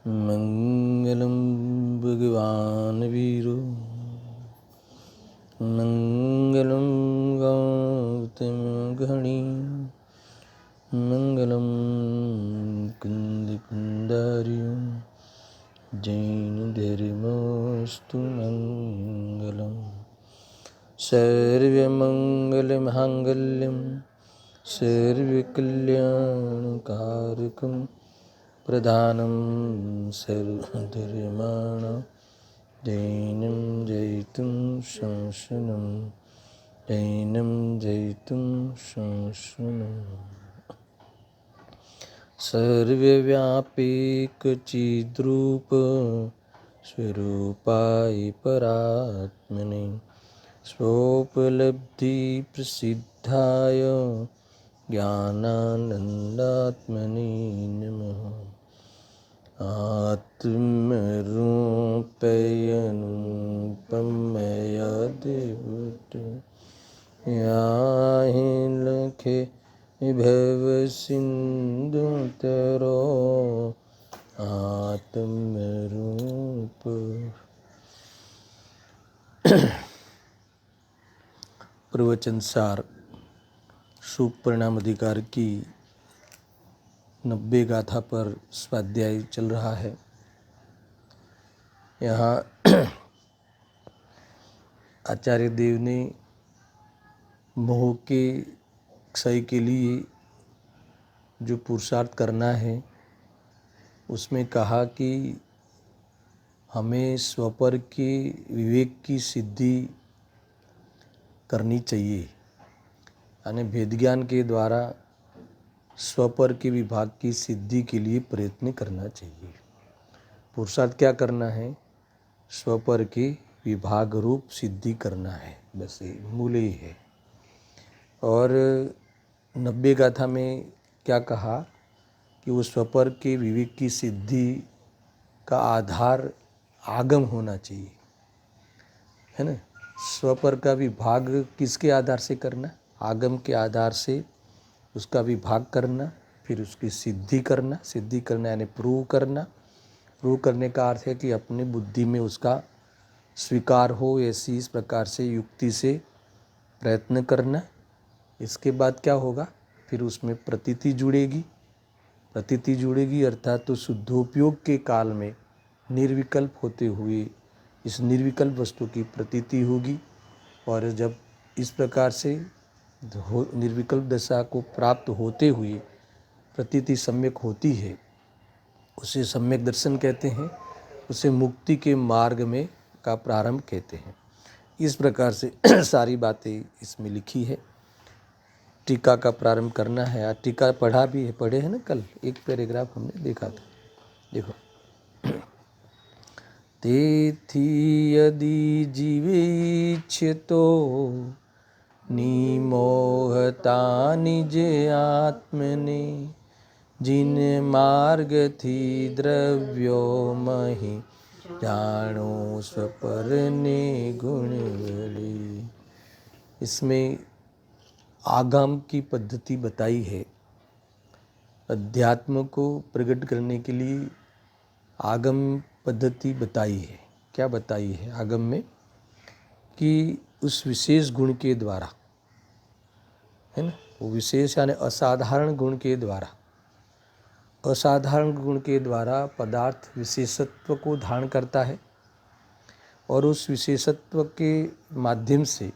मंगलम भगवान वीरो मंगलम गौतम घणी मंगलम कुंद कुंडारियो जैन धर्मोस्तु मंगलम सर्वमंगलमांगल्यं सर्वकल्याणकारकं प्रधानं सर्वधर्माणां दैनं जयितुं संशनं दैनं जयितुं संशनं सर्वव्यापीकचिद्रूप स्वरूपाय परात्मने स्वोपलब्धि प्रसिद्धाय ज्ञानानंदात्मने नमः। आत्मरूपयनुपमया देवत याहि लखे भव सिंधु तरो आत्मरूप। प्रवचन सार सुपरिणाम अधिकार की 90 गाथा पर स्वाध्याय चल रहा है। यहाँ आचार्य देव ने मोह के क्षय के लिए जो पुरुषार्थ करना है उसमें कहा कि हमें स्वपर के विवेक की सिद्धि करनी चाहिए, यानी भेद ज्ञान के द्वारा स्वपर के विभाग की सिद्धि के लिए प्रयत्न करना चाहिए। पुरुषार्थ क्या करना है? स्वपर के विभाग रूप सिद्धि करना है, बस ये मूल ही है। और 90 गाथा में क्या कहा कि वो स्वपर के विवेक की सिद्धि का आधार आगम होना चाहिए, है ना। स्वपर का विभाग किसके आधार से करना? आगम के आधार से उसका विभाग करना, फिर उसकी सिद्धि करना। सिद्धि करना यानी प्रूव करना। प्रूव करने का अर्थ है कि अपनी बुद्धि में उसका स्वीकार हो, ऐसी इस प्रकार से युक्ति से प्रयत्न करना। इसके बाद क्या होगा? फिर उसमें प्रतीति जुड़ेगी। प्रतीति जुड़ेगी अर्थात तो शुद्धोपयोग के काल में निर्विकल्प होते हुए इस निर्विकल्प वस्तु की प्रतीति होगी। और जब इस प्रकार से निर्विकल्प दशा को प्राप्त होते हुए प्रतीति सम्यक होती है, उसे सम्यक दर्शन कहते हैं। उसे मुक्ति के मार्ग में का प्रारंभ कहते हैं। इस प्रकार से सारी बातें इसमें लिखी है। टीका का प्रारंभ करना है। आज टीका पढ़ा भी है, पढ़े हैं ना कल, एक पैराग्राफ हमने देखा था। देखो, तेथि यदि जीवेच्छतो निमोहता निज आत्मने जिन मार्ग थी द्रव्यो मही जानो स्वपर ने गुण बड़ी। इसमें आगम की पद्धति बताई है। अध्यात्म को प्रकट करने के लिए आगम पद्धति बताई है। क्या बताई है आगम में? कि उस विशेष गुण के द्वारा, है ना, वो विशेष यानी असाधारण गुण के द्वारा, असाधारण गुण के द्वारा पदार्थ विशेषत्व को धारण करता है और उस विशेषत्व के माध्यम से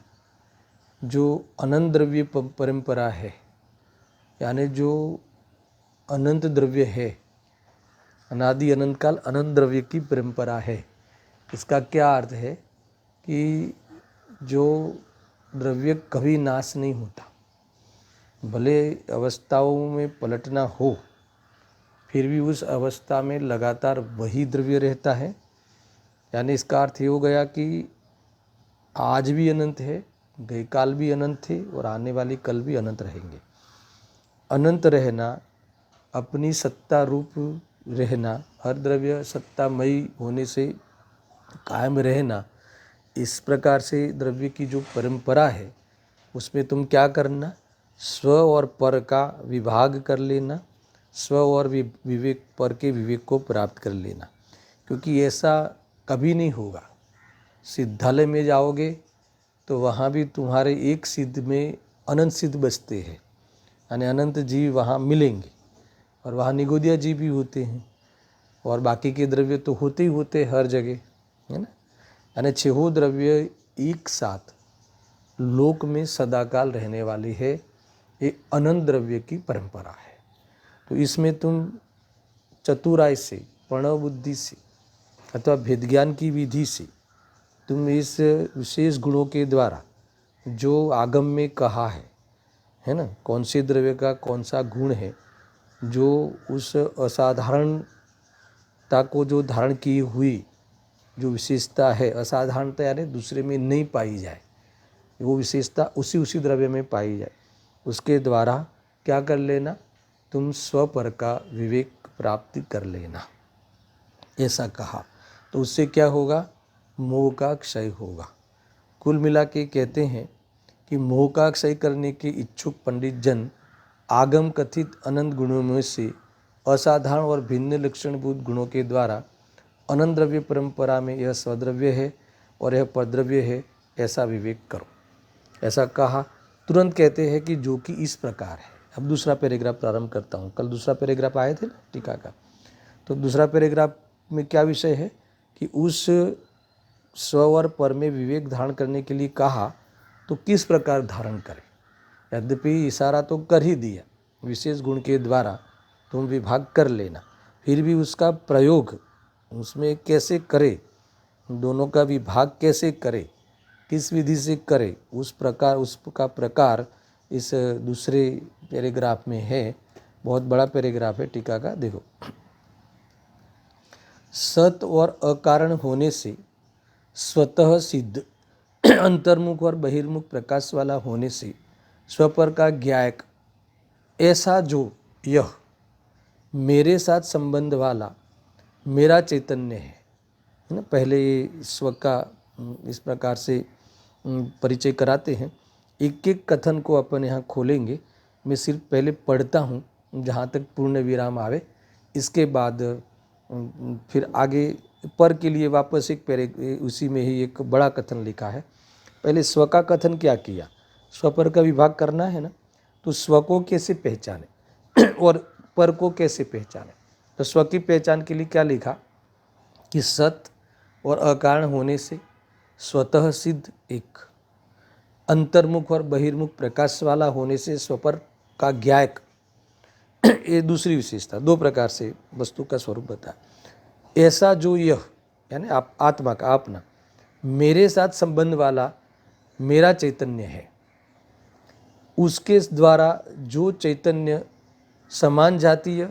जो अनंत द्रव्य परंपरा है, यानी जो अनंत द्रव्य है, अनादि अनंत काल अनंत द्रव्य की परंपरा है। इसका क्या अर्थ है? कि जो द्रव्य कभी नाश नहीं होता, भले अवस्थाओं में पलटना हो, फिर भी उस अवस्था में लगातार वही द्रव्य रहता है। यानी इसका अर्थ ये हो गया कि आज भी अनंत है, गई काल भी अनंत थे और आने वाली कल भी अनंत रहेंगे। अनंत रहना, अपनी सत्ता रूप रहना, हर द्रव्य सत्तामयी होने से कायम रहना, इस प्रकार से द्रव्य की जो परंपरा है उसमें तुम क्या करना? स्व और पर का विभाग कर लेना स्व और विवेक पर के विवेक को प्राप्त कर लेना, क्योंकि ऐसा कभी नहीं होगा। सिद्धालय में जाओगे तो वहाँ भी तुम्हारे एक सिद्ध में अनंत सिद्ध बसते हैं, यानी अनंत जीव वहाँ मिलेंगे, और वहाँ निगोदिया जीव भी होते हैं, और बाकी के द्रव्य तो होते ही होते हर जगह, है ना। यानी छहों द्रव्य एक साथ लोक में सदाकाल रहने वाली है। ये अनंत द्रव्य की परंपरा है। तो इसमें तुम चतुराई से, प्रणव बुद्धि से अथवा भेद ज्ञान की विधि से तुम इस विशेष गुणों के द्वारा जो आगम में कहा है ना, कौन से द्रव्य का कौन सा गुण है जो उस असाधारणता को जो धारण की हुई जो विशेषता है, असाधारणता यानी दूसरे में नहीं पाई जाए, वो विशेषता उसी द्रव्य में पाई जाए, उसके द्वारा क्या कर लेना, तुम स्वपर का विवेक प्राप्ति कर लेना, ऐसा कहा। तो उससे क्या होगा, मोह का क्षय होगा। कुल मिला के कहते हैं कि मोह का क्षय करने के इच्छुक पंडित जन आगम कथित अनंत गुणों में से असाधारण और भिन्न लक्षणभूत गुणों के द्वारा अनंत द्रव्य परंपरा में यह स्वद्रव्य है और यह परद्रव्य है, ऐसा विवेक करो, ऐसा कहा। तुरंत कहते हैं कि जो कि इस प्रकार है। अब दूसरा पैराग्राफ प्रारंभ करता हूँ। कल दूसरा पैराग्राफ आए थे ना टीका का, तो दूसरा पैराग्राफ में क्या विषय है कि उस स्व और पर में विवेक धारण करने के लिए कहा, तो किस प्रकार धारण करें। यद्यपि इशारा तो कर ही दिया, विशेष गुण के द्वारा तुम विभाग कर लेना, फिर भी उसका प्रयोग उसमें कैसे करे, दोनों का विभाग कैसे करे, किस विधि से करे, उसका प्रकार इस दूसरे पैराग्राफ में है। बहुत बड़ा पैराग्राफ है टीका का, देखो। सत और अकारण होने से स्वतः सिद्ध अंतर्मुख और बहिर्मुख प्रकाश वाला होने से स्वपर का ज्ञायक, ऐसा जो यह मेरे साथ संबंध वाला मेरा चैतन्य है ना। पहले स्व का इस प्रकार से परिचय कराते हैं। एक एक कथन को अपन यहाँ खोलेंगे। मैं सिर्फ पहले पढ़ता हूँ जहाँ तक पूर्ण विराम आवे, इसके बाद फिर आगे पर के लिए वापस उसी में ही एक बड़ा कथन लिखा है। पहले स्व का कथन क्या किया, स्व पर का विभाग करना है ना, तो स्व को कैसे पहचाने और पर को कैसे पहचाने। तो स्व की पहचान के लिए क्या लिखा कि सत और अकारण होने से स्वतः सिद्ध एक, अंतर्मुख और बहिर्मुख प्रकाश वाला होने से स्वपर का ज्ञायक, ये दूसरी विशेषता, दो प्रकार से वस्तु का स्वरूप बता। ऐसा जो यह यानी आप आत्मा का अपना मेरे साथ संबंध वाला मेरा चैतन्य है, उसके द्वारा जो चैतन्य समान जातीय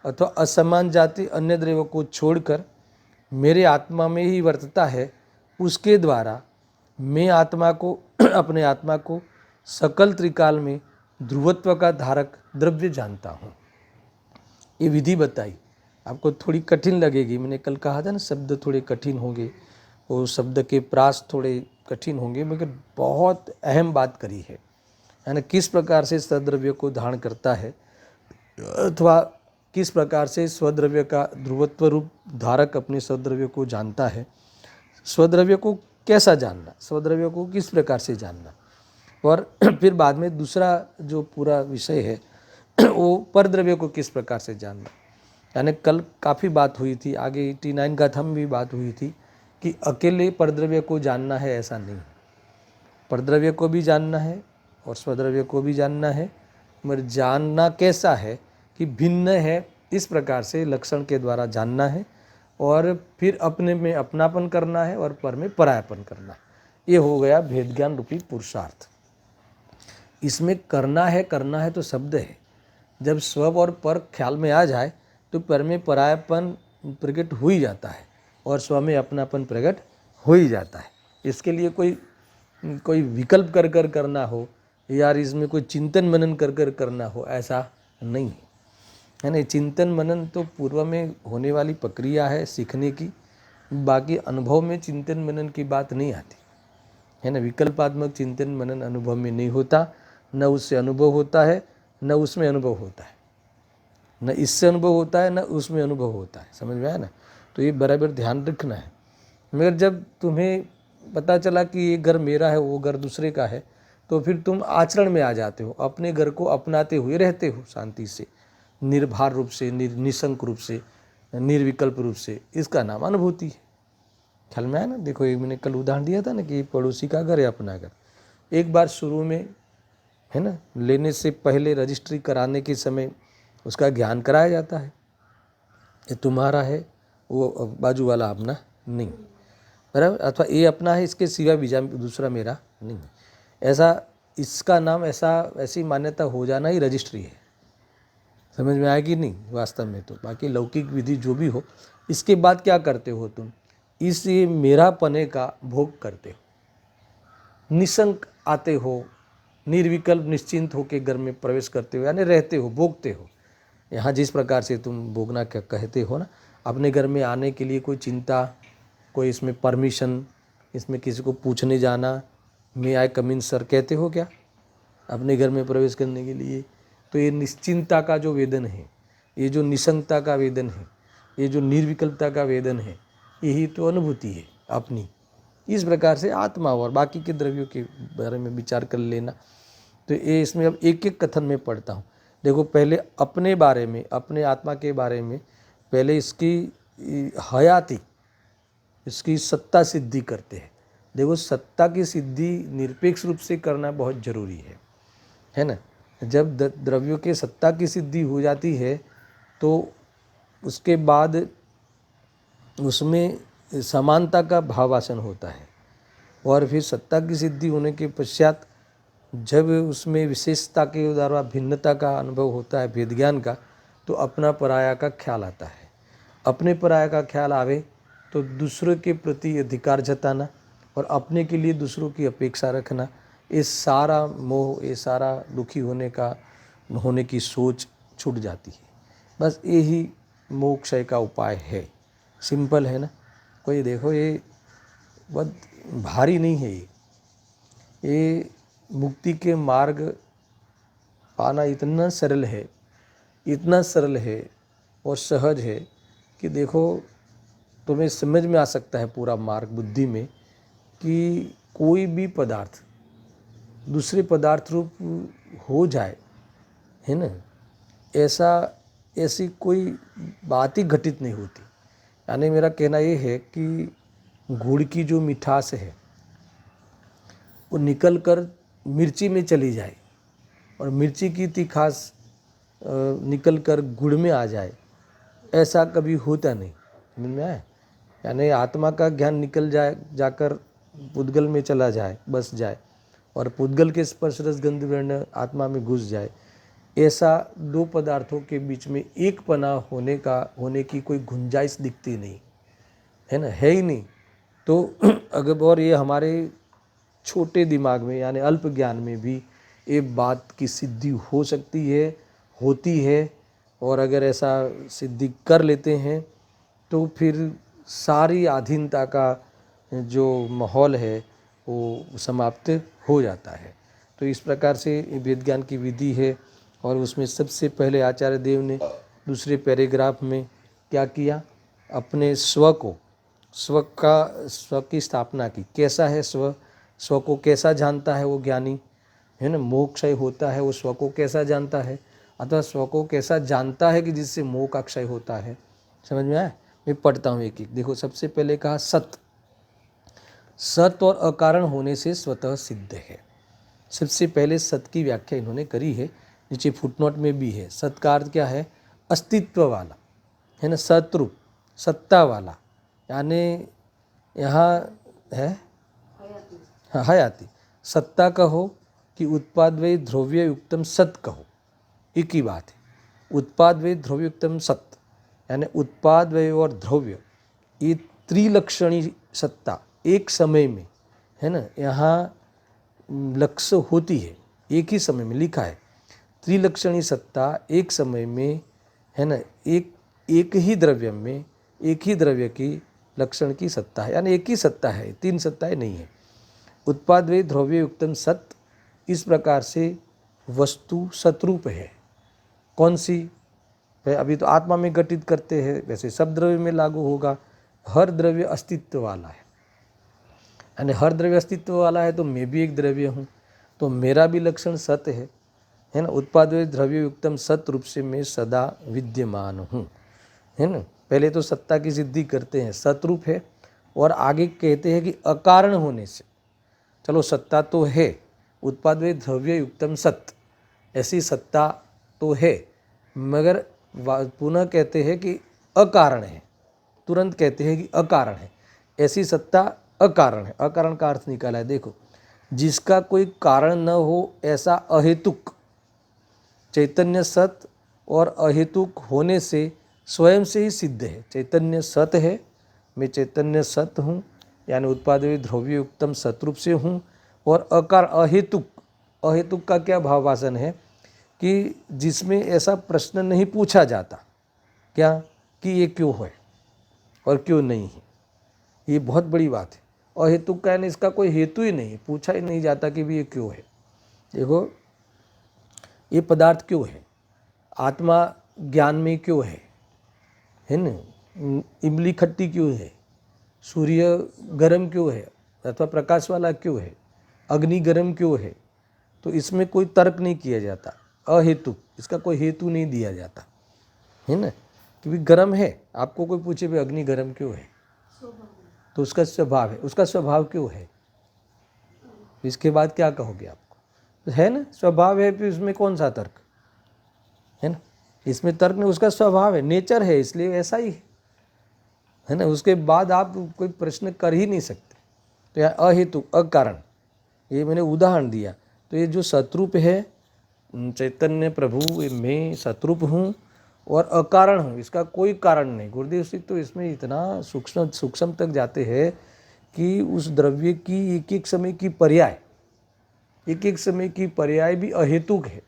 अथवा असमान जाति अन्य द्रव्यों को छोड़कर मेरे आत्मा में ही वर्तता है, उसके द्वारा मैं आत्मा को अपने आत्मा को सकल त्रिकाल में ध्रुवत्व का धारक द्रव्य जानता हूँ। ये विधि बताई, आपको थोड़ी कठिन लगेगी। मैंने कल कहा था ना, शब्द थोड़े कठिन होंगे, वो शब्द के प्रास थोड़े कठिन होंगे, मगर बहुत अहम बात करी है, यानी किस प्रकार से सद्रव्य को धारण करता है अथवा किस प्रकार से स्वद्रव्य का ध्रुवत्व रूप धारक अपने स्वद्रव्य को जानता है। स्वद्रव्य को कैसा जानना, स्वद्रव्य को किस प्रकार से जानना, और फिर बाद में दूसरा जो पूरा विषय है वो परद्रव्य को किस प्रकार से जानना। यानी कल काफ़ी बात हुई थी, आगे 89 का थम भी बात हुई थी कि अकेले परद्रव्य को जानना है, ऐसा नहीं। परद्रव्य को भी जानना है और स्वद्रव्य को भी जानना है, मगर जानना कैसा है कि भिन्न है, इस प्रकार से लक्षण के द्वारा जानना है, और फिर अपने में अपनापन करना है और पर में परायापन करना है। ये हो गया भेद ज्ञान रूपी पुरुषार्थ। इसमें करना है तो शब्द है। जब स्व और पर ख्याल में आ जाए तो पर में परायापन प्रकट हो ही जाता है और स्व में अपनापन प्रकट हो ही जाता है। इसके लिए कोई विकल्प कर कर करना हो, यार इसमें कोई चिंतन मनन कर कर करना हो, ऐसा नहीं है। यानी चिंतन मनन तो पूर्व में होने वाली प्रक्रिया है सीखने की, बाकी अनुभव में चिंतन मनन की बात नहीं आती है ना। विकल्पात्मक चिंतन मनन अनुभव में नहीं होता, न उससे अनुभव होता है न उसमें अनुभव होता है। न इससे अनुभव होता है न उसमें अनुभव होता है। समझ में आया ना? तो ये बराबर ध्यान रखना है। मगर जब तुम्हें पता चला कि ये घर मेरा है, वो घर दूसरे का है, तो फिर तुम आचरण में आ जाते हो, अपने घर को अपनाते हुए रहते हो शांति से, निर्भर रूप से, निशंक रूप से, निर्विकल्प रूप से। इसका नाम अनुभूति है। ख्याल में आया ना? देखो, ये मैंने कल उदाहरण दिया था ना कि पड़ोसी का घर है, अपना घर। एक बार शुरू में, है ना, लेने से पहले रजिस्ट्री कराने के समय उसका ज्ञान कराया जाता है, ये तुम्हारा है, वो बाजू वाला अपना नहीं, बराबर, अथवा ये अपना है, इसके सिवा बीजा दूसरा मेरा नहीं। ऐसा, इसका नाम ऐसी मान्यता हो जाना ही रजिस्ट्री है। समझ में आएगी नहीं वास्तव में तो। बाकी लौकिक विधि जो भी हो, इसके बाद क्या करते हो तुम? इस मेरा पने का भोग करते हो, निशंक आते हो, निर्विकल्प निश्चिंत होकर घर में प्रवेश करते हो, यानी रहते हो, भोगते हो। यहाँ जिस प्रकार से तुम भोगना क्या कहते हो ना, अपने घर में आने के लिए कोई चिंता, कोई इसमें परमिशन, इसमें किसी को पूछने जाना, मे आई कम इन सर कहते हो क्या अपने घर में प्रवेश करने के लिए? तो ये निश्चिंता का जो वेदन है, ये जो निशंकता का वेदन है, ये जो निर्विकल्पता का वेदन है, यही तो अनुभूति है अपनी। इस प्रकार से आत्मा और बाकी के द्रव्यों के बारे में विचार कर लेना। तो ये इसमें अब एक एक कथन में पढ़ता हूँ। देखो, पहले अपने बारे में, अपने आत्मा के बारे में पहले इसकी हयाती, इसकी सत्ता सिद्धि करते हैं। देखो, सत्ता की सिद्धि निरपेक्ष रूप से करना बहुत जरूरी है ना? जब द्रव्यों के सत्ता की सिद्धि हो जाती है तो उसके बाद उसमें समानता का भावासन होता है, और फिर सत्ता की सिद्धि होने के पश्चात जब उसमें विशेषता के द्वारा भिन्नता का अनुभव होता है, भेद ज्ञान का, तो अपना पराया का ख्याल आता है। अपने पराया का ख्याल आवे तो दूसरों के प्रति अधिकार जताना और अपने के लिए दूसरों की अपेक्षा रखना, ये सारा मोह, ये सारा दुखी होने की सोच छूट जाती है। बस यही मोक्षय का उपाय है। सिंपल है ना? कोई देखो, ये बहुत भारी नहीं है। ये मुक्ति के मार्ग पाना इतना सरल है, इतना सरल है और सहज है कि देखो, तुम्हें समझ में आ सकता है पूरा मार्ग बुद्धि में कि कोई भी पदार्थ दूसरे पदार्थ रूप हो जाए, है ना, ऐसी कोई बात ही घटित नहीं होती। यानी मेरा कहना ये है कि गुड़ की जो मिठास है वो निकल कर मिर्ची में चली जाए और मिर्ची की तीखास निकल कर गुड़ में आ जाए, ऐसा कभी होता नहीं। समझ में आया? यानी आत्मा का ज्ञान निकल जाए, जाकर पुद्गल में चला जाए, बस जाए, और पुद्गल के स्पर्श रस गंध वर्ण आत्मा में घुस जाए, ऐसा दो पदार्थों के बीच में एक पना होने की कोई गुंजाइश दिखती नहीं, है ना? है ही नहीं। तो अगर और ये हमारे छोटे दिमाग में यानी अल्प ज्ञान में भी ये बात की सिद्धि हो सकती है, होती है, और अगर ऐसा सिद्धि कर लेते हैं तो फिर सारी आधीनता का जो माहौल है वो समाप्त हो जाता है। तो इस प्रकार से वेद ज्ञान की विधि है, और उसमें सबसे पहले आचार्य देव ने दूसरे पैराग्राफ में क्या किया? अपने स्व की स्थापना की। कैसा है स्व को कैसा जानता है वो ज्ञानी, है ना? मोह क्षय होता है वो स्व को कैसा जानता है, अथवा स्व को कैसा जानता है कि जिससे मोह का क्षय होता है। समझ में आया? मैं पढ़ता हूँ एक एक। देखो, सबसे पहले कहा सत और अकारण होने से स्वतः सिद्ध है। सबसे पहले सत की व्याख्या इन्होंने करी है, नीचे फुटनोट में भी है। सत का अर्थ क्या है? अस्तित्व वाला, है ना, सतरूप, सत्ता वाला, यानी यहाँ है हाँ हयाती। सत्ता कहो कि उत्पाद व ध्रुव्य युक्तम सत कहो, एक ही बात है। उत्पाद व ध्रुव्य युक्तम सत, यानी उत्पाद व और ध्रुव्य, ये त्रिलक्षणी सत्ता एक समय में, है ना, यहाँ लक्ष्य होती है, एक ही समय में लिखा है। त्रिलक्षणी सत्ता एक समय में, है ना, एक ही द्रव्य में, एक ही द्रव्य की लक्षण की सत्ता है, यानी एक ही सत्ता है, तीन सत्ताएं नहीं है। उत्पाद वे ध्रुव्य युक्तम सत, इस प्रकार से वस्तु सतरूप है। कौन सी? अभी तो आत्मा में घटित करते हैं, वैसे सब द्रव्य में लागू होगा। हर द्रव्य अस्तित्व वाला है, यानी हर द्रव्य अस्तित्व वाला है तो मैं भी एक द्रव्य हूँ, तो मेरा भी लक्षण सत है ना। उत्पादे द्रव्य युक्तम सत रूप से मैं सदा विद्यमान हूँ, है ना। पहले तो सत्ता की सिद्धि करते हैं, सतरूप है, और आगे कहते हैं कि अकारण होने से, चलो सत्ता तो है, उत्पादे द्रव्य युक्तम सत, ऐसी सत्ता तो है, मगर पुनः कहते हैं कि अकारण है, तुरंत कहते हैं कि अकारण है, ऐसी सत्ता अकारण है। अकारण का अर्थ निकाला है, देखो, जिसका कोई कारण न हो ऐसा अहेतुक चैतन्य सत और अहेतुक होने से स्वयं से ही सिद्ध है। चैतन्य सत है, मैं चैतन्य सत हूँ, यानी उत्पादे द्रव्य युक्तम सतरूप से हूँ, और अकार अहेतुक, अहेतुक का क्या भाववासन है कि जिसमें ऐसा प्रश्न नहीं पूछा जाता, क्या कि ये क्यों है और क्यों नहीं है। ये बहुत बड़ी बात है। अहेतुक का यानी इसका कोई हेतु ही नहीं, पूछा ही नहीं जाता कि भी ये क्यों है। देखो, ये पदार्थ क्यों है, आत्मा ज्ञान में क्यों है ना, इमली खट्टी क्यों है, सूर्य गर्म क्यों है अथवा प्रकाश वाला क्यों है, अग्नि गर्म क्यों है, तो इसमें कोई तर्क नहीं किया जाता, अहेतुक, इसका कोई हेतु नहीं दिया जाता, है ना। क्योंकि गर्म है, आपको कोई पूछे भी अग्नि गर्म क्यों है, तो उसका स्वभाव है, उसका स्वभाव क्यों है, इसके बाद क्या कहोगे आपको, है ना, स्वभाव है, फिर उसमें कौन सा तर्क है ना, इसमें तर्क नहीं, उसका स्वभाव है, नेचर है, इसलिए ऐसा ही है ना। उसके बाद आप कोई प्रश्न कर ही नहीं सकते। तो यहाँ अहेतु अकारण, ये मैंने उदाहरण दिया। तो ये जो सतरूप है चैतन्य प्रभु, मैं सतरूप हूँ और अकारण हूँ, इसका कोई कारण नहीं। गुरुदेव सिंह तो इसमें इतना सूक्ष्म तक जाते हैं कि उस द्रव्य की एक एक समय की पर्याय, एक एक समय की पर्याय भी अहेतुक है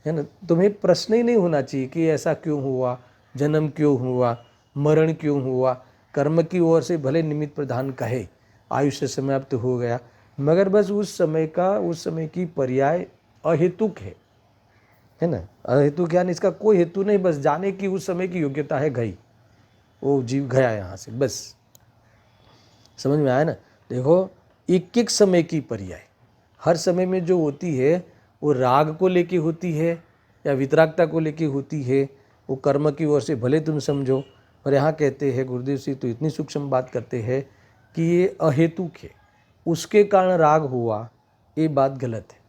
ना। तुम्हें प्रश्न ही नहीं होना चाहिए कि ऐसा क्यों हुआ, जन्म क्यों हुआ, मरण क्यों हुआ, कर्म की ओर से भले निमित्त प्रधान कहे, आयुष्य समाप्त हो गया, मगर बस उस समय का, उस समय की पर्याय अहेतुक है ना। अहेतुक यानी इसका कोई हेतु नहीं, बस जाने की उस समय की योग्यता है, गई, वो जीव गया यहाँ से, बस। समझ में आया ना। देखो, एक एक समय की पर्याय, हर समय में जो होती है वो राग को लेके होती है या वितरागता को लेके होती है, वो कर्म की ओर से भले तुम समझो। और यहाँ कहते हैं गुरुदेव सिंह तो इतनी सूक्ष्म बात करते हैं कि ये अहेतुक है, उसके कारण राग हुआ, ये बात गलत है।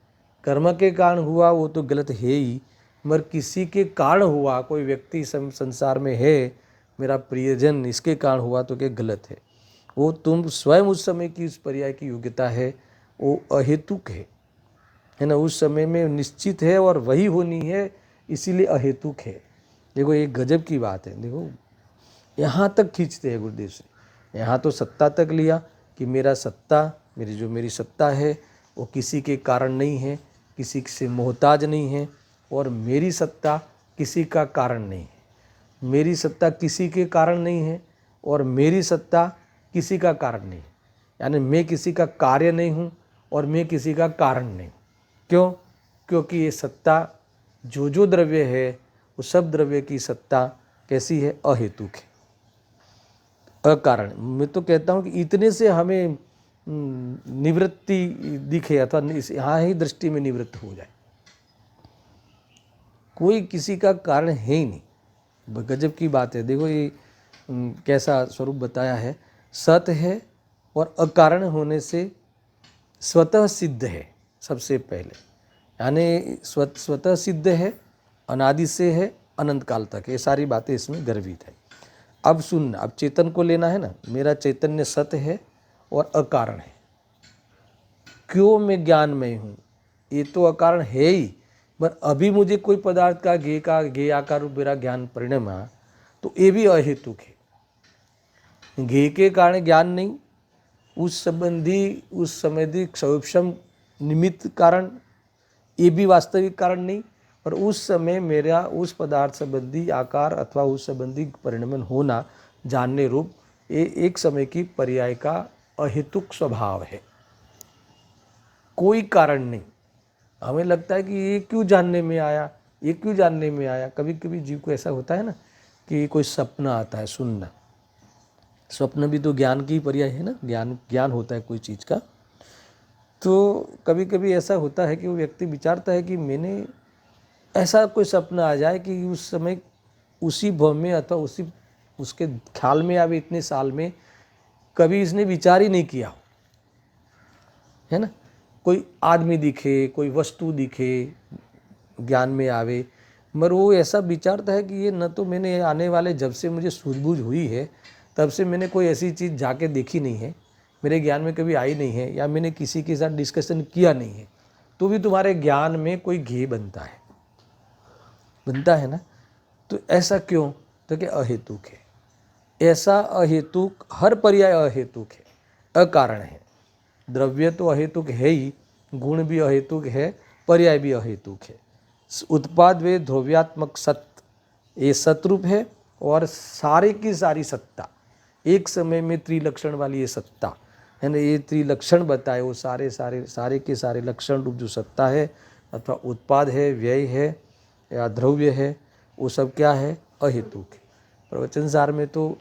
कर्म के कारण हुआ वो तो गलत है ही, मगर किसी के कारण हुआ, कोई व्यक्ति संसार में है, मेरा प्रियजन, इसके कारण हुआ तो क्या गलत है। वो तुम स्वयं उस समय की उस पर्याय की योग्यता है, वो अहेतुक है ना, उस समय में निश्चित है और वही होनी है, इसीलिए अहेतुक है। देखो, एक गजब की बात है। देखो, यहाँ तक खींचते हैं गुरुदेव से, यहाँ तो सत्ता तक लिया कि मेरा सत्ता, मेरी सत्ता है वो किसी के कारण नहीं है, किसी से मोहताज नहीं है, और मेरी सत्ता किसी का कारण नहीं है। मेरी सत्ता किसी के कारण नहीं है और मेरी सत्ता किसी का कारण नहीं है, यानी मैं किसी का कार्य नहीं हूँ और मैं किसी का कारण नहीं। क्यों? क्योंकि ये सत्ता जो जो द्रव्य है वो सब द्रव्य की सत्ता कैसी है, अहेतुक है, अकारण। मैं तो कहता हूँ कि इतने से हमें निवृत्ति दिखे, अथवा यहाँ ही दृष्टि में निवृत्त हो जाए। कोई किसी का कारण है ही नहीं, गजब की बात है। देखो, ये कैसा स्वरूप बताया है, सत है और अकारण होने से स्वतः सिद्ध है सबसे पहले, यानी स्वतः सिद्ध है, अनादि से है, अनंत काल तक, ये सारी बातें इसमें गर्भित है। अब सुनना, अब चेतन को लेना है ना, मेरा चैतन्य सत्य है और अकारण है। क्यों मैं ज्ञानमय हूँ, ये तो अकारण है ही, पर अभी मुझे कोई पदार्थ का गे आकार रूप मेरा ज्ञान परिणमा, तो ये भी अहेतुक है। गे के कारण ज्ञान नहीं, उस संबंधी सूक्ष्म निमित्त कारण, ये भी वास्तविक कारण नहीं, और उस समय मेरा उस पदार्थ संबंधी आकार अथवा उस संबंधी परिणमन होना जानने रूप, ये एक समय की पर्याय का अहेतुक स्वभाव है, कोई कारण नहीं। हमें लगता है कि ये क्यों जानने में आया, ये क्यों जानने में आया। कभी कभी जीव को ऐसा होता है ना कि कोई सपना आता है, सुनना, स्वप्न भी तो ज्ञान की पर्याय है ना, ज्ञान होता है कोई चीज़ का। तो कभी कभी ऐसा होता है कि वो व्यक्ति विचारता है कि मैंने ऐसा कोई सपना आ जाए कि उस समय उसी भव में अथवा उसके ख्याल में आवे, इतने साल में कभी इसने विचार ही नहीं किया, है ना। कोई आदमी दिखे, कोई वस्तु दिखे, ज्ञान में आवे, मगर वो ऐसा विचारता है कि ये न तो मैंने आने वाले, जब से मुझे सूझबूझ हुई है तब से मैंने कोई ऐसी चीज़ जाके देखी नहीं है, मेरे ज्ञान में कभी आई नहीं है, या मैंने किसी के साथ डिस्कशन किया नहीं है, तो भी तुम्हारे ज्ञान में कोई घे बनता है ना। तो ऐसा क्यों, तो कि अहेतुक है। ऐसा अहेतुक, हर पर्याय अहेतुक है, अकारण है। द्रव्य तो अहेतुक है ही, गुण भी अहेतुक है, पर्याय भी अहेतुक है। उत्पाद वे ध्रुव्यात्मक सत्य, ये सतरूप है, और सारे की सारी सत्ता एक समय में त्रिलक्षण वाली ये सत्ता है ना, ये त्रिलक्षण बताए, वो सारे के सारे लक्षण रूप जो सत्ता है, अथवा उत्पाद है, व्यय है या द्रव्य है, वो सब क्या है, अहेतुक है। प्रवचन सार में तो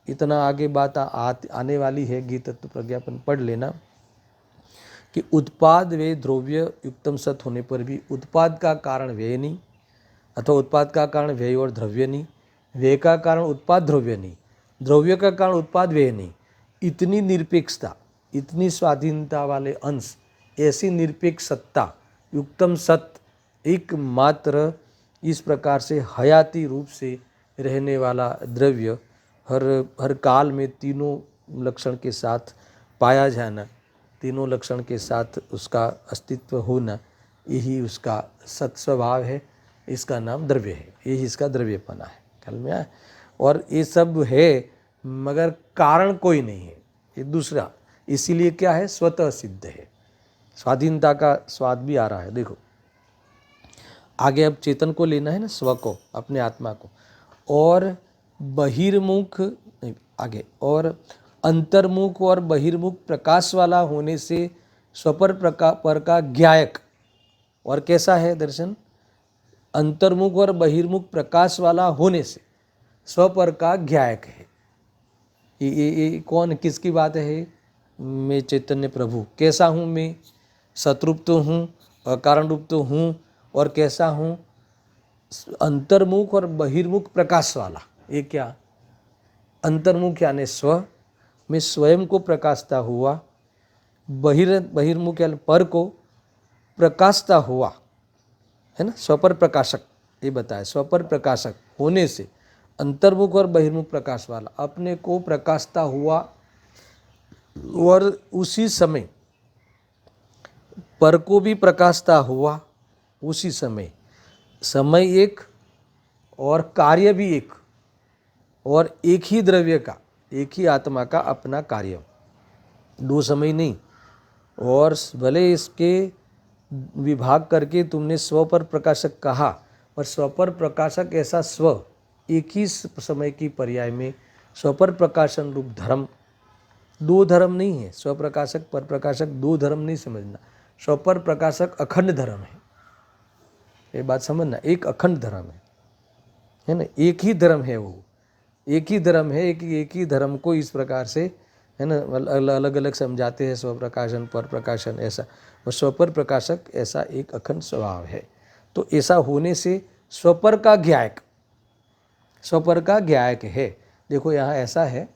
इतना आगे बात आने वाली है, गीत तत्व प्रज्ञापन पढ़ लेना, कि उत्पाद वे द्रव्य युक्तम सत होने पर भी उत्पाद का कारण व्यय नहीं, अथवा उत्पाद का कारण व्यय और द्रव्य नहीं, व्यय का कारण उत्पाद द्रव्य नहीं, द्रव्य का कारण उत्पाद व्यय नहीं। इतनी निरपेक्षता, इतनी स्वाधीनता वाले अंश, ऐसी निरपेक्ष सत्ता, युक्तम सत्य, एकमात्र इस प्रकार से हयाती रूप से रहने वाला द्रव्य, हर काल में तीनों लक्षण के साथ पाया जाना, तीनों लक्षण के साथ उसका अस्तित्व होना, यही उसका सत्स्वभाव है, इसका नाम द्रव्य है, यही इसका द्रव्यपना है। ख्याल में आया। और ये सब है मगर कारण कोई नहीं है, ये दूसरा, इसीलिए क्या है, स्वतः सिद्ध है। स्वाधीनता का स्वाद भी आ रहा है। देखो आगे अब चेतन को लेना है ना, स्व को, अपने आत्मा को, और बहिर्मुख नहीं, आगे, और अंतर्मुख और बहिर्मुख प्रकाश वाला होने से स्वपर पर का ज्ञायक, और कैसा है दर्शन, अंतर्मुख और बहिर्मुख प्रकाश वाला होने से स्वपर का ज्ञायक है। ये कौन, किसकी बात है, मैं चैतन्य प्रभु कैसा हूँ, मैं सतरूप तो हूँ, अकारण रूप तो हूँ, और कैसा हूँ, अंतर्मुख और बहिर्मुख प्रकाश वाला। ये क्या, अंतर्मुख यानी स्व, मैं स्वयं को प्रकाशता हुआ, बहिर्मुख यानी पर को प्रकाशता हुआ, है ना, स्वपर प्रकाशक, ये बताया, स्वपर प्रकाशक होने से अंतर्मुख और बहिर्मुख प्रकाश वाला, अपने को प्रकाशता हुआ, और उसी समय पर को भी प्रकाशता हुआ, उसी समय एक और कार्य भी एक, और एक ही द्रव्य का, एक ही आत्मा का अपना कार्य, दो समय नहीं। और भले इसके विभाग करके तुमने स्व पर प्रकाशक कहा, पर स्वपर प्रकाशक ऐसा स्व, एक ही समय की पर्याय में स्वपर प्रकाशन रूप धर्म, दो धर्म नहीं है, स्वप्रकाशक पर प्रकाशक दो धर्म नहीं समझना, स्वपर प्रकाशक अखंड धर्म है, ये बात समझना, एक अखंड धर्म है ना, एक ही धर्म है, वो एक ही धर्म है, एक ही धर्म को इस प्रकार से, है ना, अलग अलग समझाते हैं, स्वप्रकाशन पर प्रकाशन ऐसा, और स्वपर प्रकाशक ऐसा एक अखंड स्वभाव है। तो ऐसा होने से स्वपर का ज्ञायक, स्वपर का ज्ञायक है। देखो यहाँ ऐसा है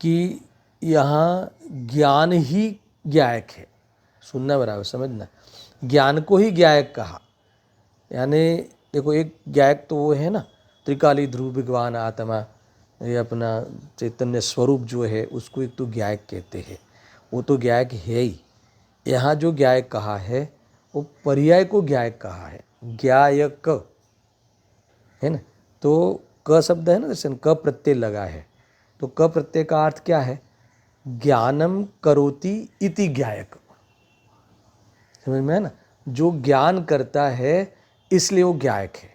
कि यहाँ ज्ञान ही ज्ञायक है, सुनना बराबर समझना, ज्ञान को ही ज्ञायक कहा, यानी देखो एक ज्ञायक तो वो है ना, त्रिकाली ध्रुव भगवान आत्मा, ये अपना चैतन्य स्वरूप जो है उसको एक तो ज्ञायक कहते हैं, वो तो ज्ञायक है ही। यहाँ जो ज्ञायक कहा है वो पर्याय को ज्ञायक कहा है, ज्ञायक है ना। तो क शब्द है ना, दर्शन क प्रत्यय लगा है, तो क प्रत्यय का अर्थ क्या है, ज्ञानम करोति इति ज्ञायक, समझ में है ना, जो ज्ञान करता है इसलिए वो ज्ञायक है,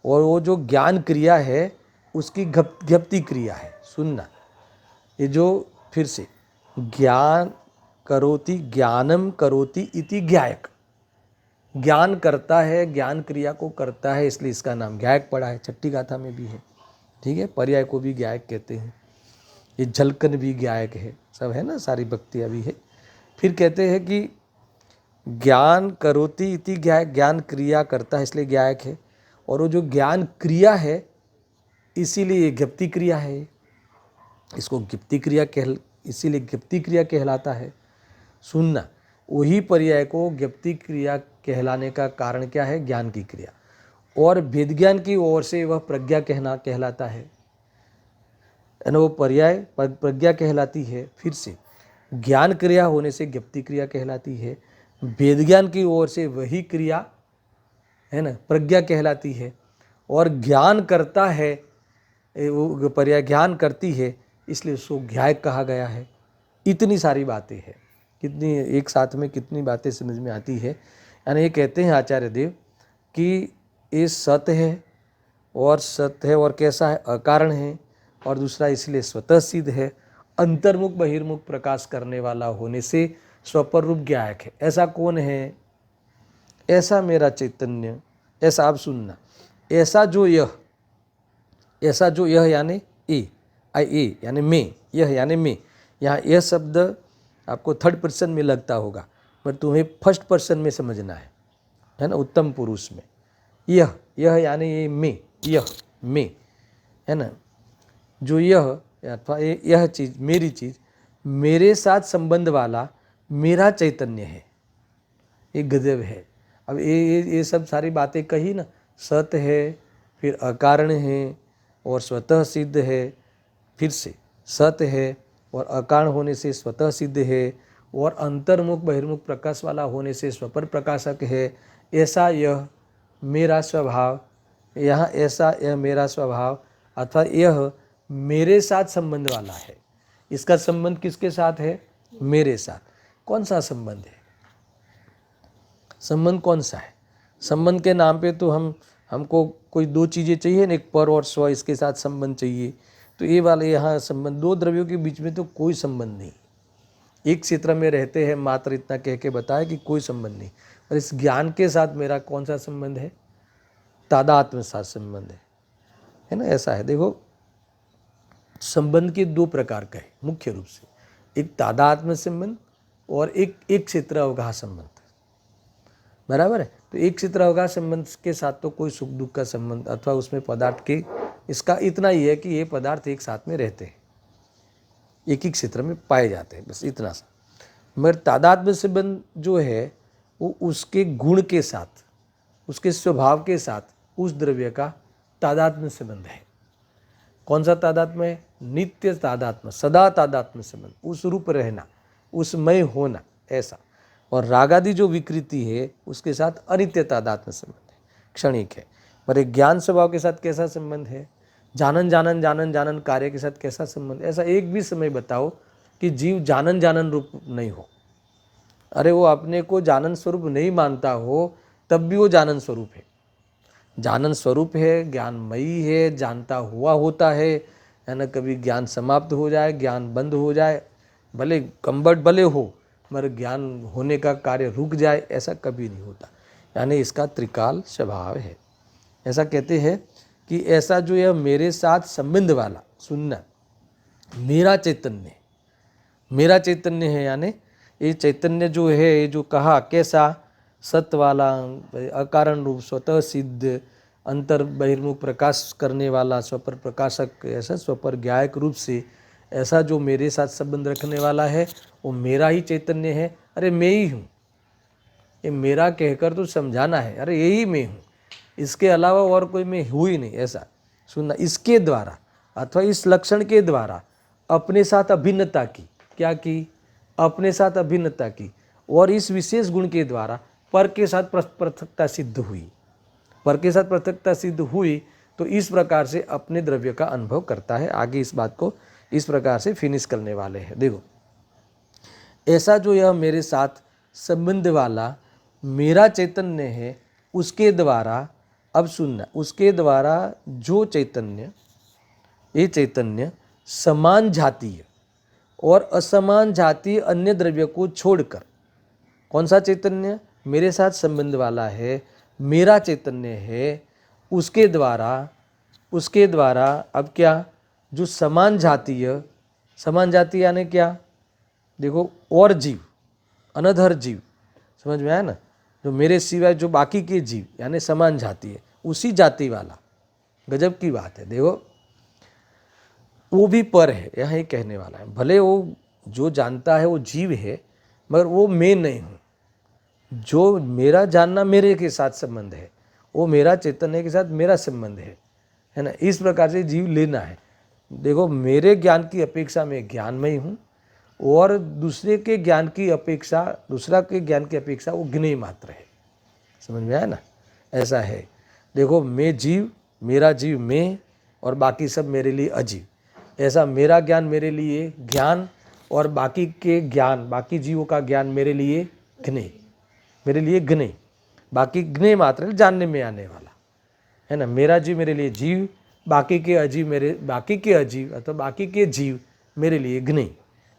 और वो जो ज्ञान क्रिया है उसकी ज्ञप्ति क्रिया है। सुनना, ये जो फिर से ज्ञान करोति, ज्ञानम करोति इति ज्ञायक, ज्ञान करता है, ज्ञान क्रिया को करता है, इसलिए इसका नाम ज्ञायक पड़ा है। छठी गाथा में भी है, ठीक है। पर्याय को भी ज्ञायक कहते हैं। ये झलकन भी ज्ञायक है, सब है ना, सारी भक्तियाँ भी है। फिर कहते हैं कि ज्ञान करोति इति ज्ञायक, ज्ञान क्रिया करता है इसलिए ज्ञायक है। और वो जो ज्ञान क्रिया है इसीलिए ये ज्ञप्ति क्रिया है, इसको ज्ञप्ति क्रिया इसीलिए ज्ञप्ति क्रिया कहलाता है। सुनना, वही पर्याय को ज्ञप्ति क्रिया कहलाने का कारण क्या है? ज्ञान की क्रिया। और वेद ज्ञान की ओर से वह प्रज्ञा कहलाता है ना, वो पर्याय प्रज्ञा कहलाती है। फिर से ज्ञान क्रिया होने से ज्ञप्ति क्रिया कहलाती है। वेद ज्ञान की ओर से वही क्रिया है ना प्रज्ञा कहलाती है। और ज्ञान करता है, वो पर्याय ज्ञान करती है, इसलिए उसको ज्ञायक कहा गया है। इतनी सारी बातें हैं, कितनी एक साथ में कितनी बातें समझ में आती है। यानी ये कहते हैं आचार्य देव कि ये सत्य है, और सत्य है और कैसा है? अकारण है। और दूसरा इसलिए स्वतः सिद्ध है, अंतर्मुख बहिर्मुख प्रकाश करने वाला होने से स्वपर रूप ज्ञायक है। ऐसा कौन है? ऐसा मेरा चैतन्य, ऐसा आप सुनना, ऐसा जो यह यानी ए यानी मैं, यह यानी मैं। यहाँ यह शब्द आपको थर्ड पर्सन में लगता होगा, पर तुम्हें फर्स्ट पर्सन में समझना है ना, उत्तम पुरुष में। यह यानी ये मैं, यह मैं है ना, जो यह अथवा यह चीज़, मेरी चीज़, मेरे साथ संबंध वाला मेरा चैतन्य है, ये गजब है। अब ये सब सारी बातें कही ना, सत्य है, फिर अकारण है, और स्वतः सिद्ध है। फिर से सत्य है और अकारण होने से स्वतः सिद्ध है, और अंतर्मुख बहिर्मुख प्रकाश वाला होने से स्वपर प्रकाशक है। ऐसा यह मेरा स्वभाव, यहाँ ऐसा यह मेरा स्वभाव अथवा यह मेरे साथ संबंध वाला है। इसका संबंध किसके साथ है? मेरे साथ। कौन सा संबंध है? संबंध कौन सा है? संबंध के नाम पे तो हमको कोई दो चीज़ें चाहिए ना, एक पर और स्व, इसके साथ संबंध चाहिए। तो ये वाले यहाँ संबंध, दो द्रव्यों के बीच में तो कोई संबंध नहीं। एक क्षेत्र में रहते हैं मात्र, इतना कह के बताया कि कोई संबंध नहीं। और इस ज्ञान के साथ मेरा कौन सा संबंध है? तादात्म्य साथ संबंध है ना। ऐसा है, देखो संबंध के दो प्रकार का है मुख्य रूप से, एक तादात्म्य संबंध और एक क्षेत्र अवगाह संबंध, बराबर है। तो एक क्षेत्र अवगाह संबंध के साथ तो कोई सुख दुख का संबंध अथवा उसमें पदार्थ के, इसका इतना ही है कि ये पदार्थ एक साथ में रहते हैं, एक ही क्षेत्र में पाए जाते हैं, बस इतना सा। मगर तादात्म्य संबंध जो है वो उसके गुण के साथ, उसके स्वभाव के साथ उस द्रव्य का तादात्म्य संबंध है। कौन सा तादात्म्य है? नित्य तादात्म्य, सदा तादात्म्य संबंध, उस रूप रहना, उसमय होना, ऐसा। और रागादि जो विकृति है उसके साथ अनित्य तादात्म्य संबंध है, क्षणिक है। पर एक ज्ञान स्वभाव के साथ कैसा संबंध है? जानन कार्य के साथ कैसा संबंध? ऐसा एक भी समय बताओ कि जीव जानन रूप नहीं हो। अरे वो अपने को जानन स्वरूप नहीं मानता हो, तब भी वो जानन स्वरूप है। जानन स्वरूप है, ज्ञानमयी है, जानता हुआ होता है ना। कभी ज्ञान समाप्त हो जाए, ज्ञान बंद हो जाए, भले कंबट भले हो, मगर ज्ञान होने का कार्य रुक जाए, ऐसा कभी नहीं होता। यानी इसका त्रिकाल स्वभाव है। ऐसा कहते हैं कि ऐसा जो यह मेरे साथ संबंध वाला, सुनना, मेरा चैतन्य है। यानी ये चैतन्य जो है, ये जो कहा कैसा? सत्य वाला, अकारण रूप, स्वतः सिद्ध, अंतर बहिर्मुख प्रकाश करने वाला, स्वपर प्रकाशक, ऐसा स्वपर ज्ञायक रूप से ऐसा जो मेरे साथ संबंध रखने वाला है, वो मेरा ही चैतन्य है। अरे मैं ही हूँ, ये मेरा कहकर तो समझाना है। अरे यही मैं हूँ, इसके अलावा और कोई मैं हूँ ही नहीं, ऐसा सुनना। इसके द्वारा अथवा इस लक्षण के द्वारा अपने साथ अभिन्नता की, क्या की? अपने साथ अभिन्नता की। और इस विशेष गुण के द्वारा पर के साथ पृथकता सिद्ध हुई। पर के साथ पृथकता सिद्ध हुई तो इस प्रकार से अपने द्रव्य का अनुभव करता है। आगे इस बात को इस प्रकार से फिनिश करने वाले हैं। देखो, ऐसा जो यह मेरे साथ संबंध वाला मेरा चैतन्य है, उसके द्वारा, अब सुनना, उसके द्वारा जो चैतन्य, ये चैतन्य समान जातीय और असमान जातीय अन्य द्रव्य को छोड़कर, कौन सा चैतन्य? मेरे साथ संबंध वाला है, मेरा चैतन्य है, उसके द्वारा अब क्या, जो समान जातीय यानी क्या, देखो और जीव, अनधर जीव, समझ में आया ना, जो मेरे सिवाय जो बाकी के जीव यानी समान जाति है, उसी जाति वाला, गजब की बात है। देखो वो भी पर है, यहाँ ये कहने वाला है, भले वो जो जानता है वो जीव है, मगर वो मैं नहीं हूँ। जो मेरा जानना मेरे के साथ संबंध है, वो मेरा चैतन्य के साथ मेरा संबंध है ना। इस प्रकार से जीव लेना है। देखो मेरे ज्ञान की अपेक्षा मैं ज्ञानमय हूँ, और दूसरे के ज्ञान की अपेक्षा वो ज्ञेय मात्र है। समझ में आया ना, ऐसा है। देखो मैं जीव, मेरा जीव मैं, और बाकी सब मेरे लिए अजीव। ऐसा मेरा ज्ञान मेरे लिए ज्ञान, और बाकी के ज्ञान, बाकी जीवों का ज्ञान मेरे लिए ज्ञेय, बाकी ज्ञेय मात्र जानने में आने वाला है ना। मेरा जीव मेरे लिए जीव, बाकी के अजीव अथवा बाकी के जीव मेरे लिए ज्ञेय।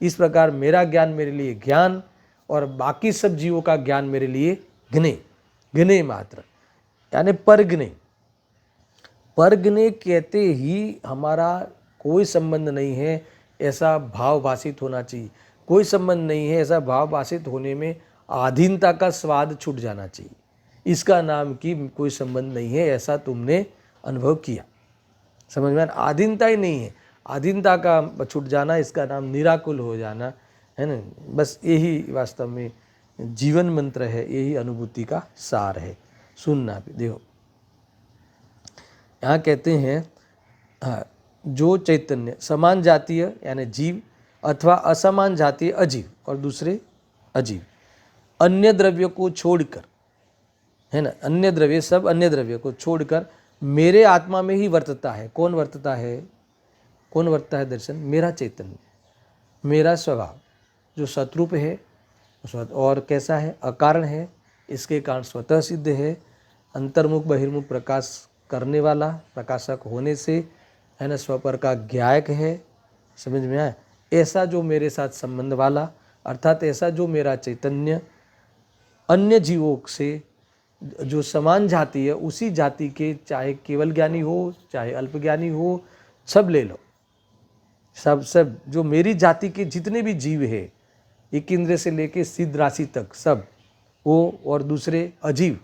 इस प्रकार मेरा ज्ञान मेरे लिए ज्ञान, और बाकी सब जीवों का ज्ञान मेरे लिए ज्ञेय मात्र यानी परज्ञेय कहते ही हमारा कोई संबंध नहीं है ऐसा भाव भाषित होना चाहिए। कोई संबंध नहीं है ऐसा भाव भाषित होने में आधीनता का स्वाद छूट जाना चाहिए। इसका नाम कि कोई संबंध नहीं है ऐसा तुमने अनुभव किया। समझ में, आधीनता ही नहीं है, आधीनता का छूट जाना, इसका नाम निराकुल हो जाना है ना। बस यही वास्तव में जीवन मंत्र है, यही अनुभूति का सार है। सुनना भी देखो, यहाँ कहते हैं हाँ, जो चैतन्य समान जातीय यानी जीव अथवा असमान जातीय अजीव और दूसरे अजीव अन्य द्रव्य को छोड़कर, है ना, अन्य द्रव्य को छोड़कर मेरे आत्मा में ही वर्तता है। कौन वर्तता है दर्शन? मेरा चैतन्य, मेरा स्वभाव जो सतरूप है और कैसा है, अकारण है, इसके कारण स्वतः सिद्ध है, अंतर्मुख बहिर्मुख प्रकाश करने वाला, प्रकाशक होने से, है ना, स्वपर का ज्ञायक है। समझ में आया? ऐसा जो मेरे साथ संबंध वाला, अर्थात ऐसा जो मेरा चैतन्य अन्य जीवों से जो समान जाति है, उसी जाति के, चाहे केवल ज्ञानी हो चाहे अल्प ज्ञानी हो, सब ले लो, सब जो मेरी जाति के जितने भी जीव है, एक इंद्र से लेके सिद्ध राशि तक सब वो, और दूसरे अजीव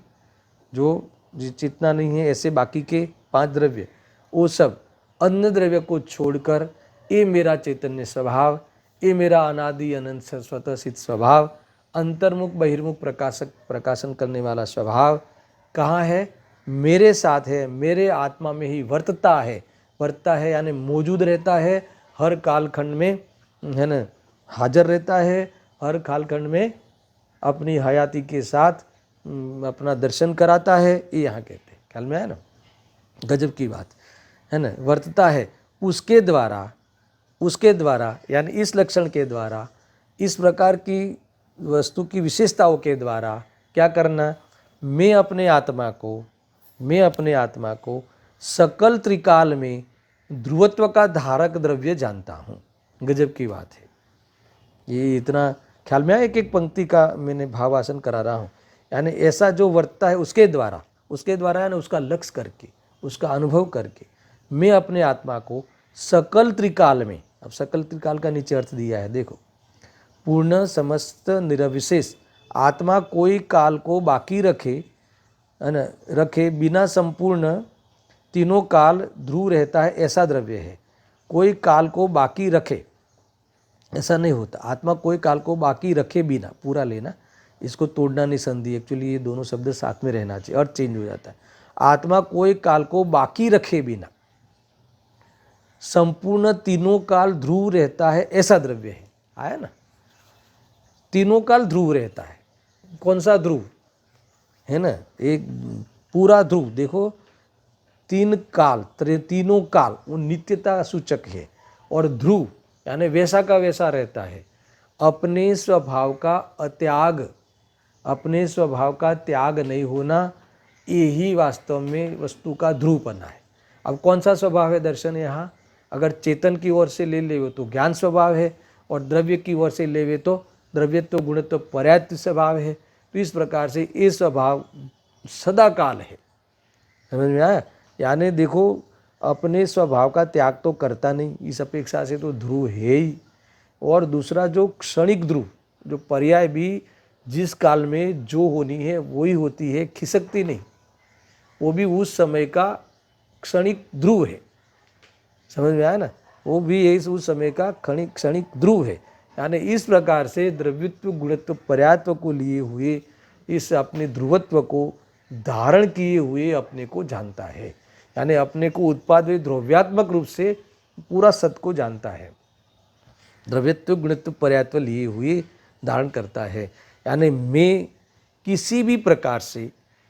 जो जितना नहीं है ऐसे बाकी के 5 द्रव्य, वो सब अन्य द्रव्य को छोड़कर ये मेरा चैतन्य स्वभाव, ये मेरा अनादि अनंत स्वतः सिद्ध स्वभाव, अंतर्मुख बहिर्मुख प्रकाशन करने वाला स्वभाव कहाँ है? मेरे साथ है, मेरे आत्मा में ही वर्तता है यानी मौजूद रहता है, हर कालखंड में, है ना, हाजिर रहता है, हर कालखंड में अपनी हयाती के साथ अपना दर्शन कराता है। ये यहाँ कहते हैं, ख्याल में आया ना, गजब की बात है ना। वर्तता है उसके द्वारा यानी इस लक्षण के द्वारा, इस प्रकार की वस्तु की विशेषताओं के द्वारा क्या करना? मैं अपने आत्मा को सकल त्रिकाल में ध्रुवत्व का धारक द्रव्य जानता हूँ। गजब की बात है ये। इतना ख्याल में आया? एक पंक्ति का मैंने भावासन करा रहा हूँ, यानी ऐसा जो वर्तता है उसके द्वारा यानी उसका लक्ष्य करके, उसका अनुभव करके, मैं अपने आत्मा को सकल त्रिकाल में, अब सकल त्रिकाल का नीचे अर्थ दिया है देखो, पूर्ण समस्त निरविशेष आत्मा कोई काल को बाकी रखे, है ना, रखे बिना संपूर्ण तीनों काल ध्रुव रहता है, ऐसा द्रव्य है। कोई काल को बाकी रखे ऐसा नहीं होता, आत्मा कोई काल को बाकी रखे बिना, पूरा लेना, इसको तोड़ना नहीं संधि, एक्चुअली ये दोनों शब्द साथ में रहना चाहिए और चेंज हो जाता है। आत्मा कोई काल को बाकी रखे बिना संपूर्ण तीनों काल ध्रुव रहता है, ऐसा द्रव्य है। आया ना, तीनों काल ध्रुव रहता है। कौन सा ध्रुव है ना? एक पूरा ध्रुव देखो, तीनों काल वो नित्यता सूचक है, और ध्रुव यानी वैसा का वैसा रहता है। अपने स्वभाव का त्याग नहीं होना, यही वास्तव में वस्तु का ध्रुवपना है। अब कौन सा स्वभाव है दर्शन? यहाँ अगर चेतन की ओर से ले लेवे तो ज्ञान स्वभाव है, और द्रव्य की ओर से लेवे तो द्रव्यत्व गुणत्व पर्यायत्व स्वभाव है। तो इस प्रकार से ये स्वभाव सदा काल है। समझ में आया? यानी देखो, अपने स्वभाव का त्याग तो करता नहीं, इस अपेक्षा से तो ध्रुव है ही। और दूसरा जो क्षणिक ध्रुव, जो पर्याय भी जिस काल में जो होनी है वही होती है, खिसकती नहीं, वो भी उस समय का क्षणिक ध्रुव है। समझ में आया ना? वो भी उस समय का क्षणिक ध्रुव है। यानी इस प्रकार से द्रव्यत्व गुणत्व पर्यायत्व को लिए हुए इस अपने ध्रुवत्व को धारण किए हुए अपने को जानता है। यानी अपने को उत्पाद द्रव्यात्मक रूप से पूरा सत को जानता है, द्रव्यत्व गुणत्व पर्यायत्व लिए हुए धारण करता है। यानी मैं किसी भी प्रकार से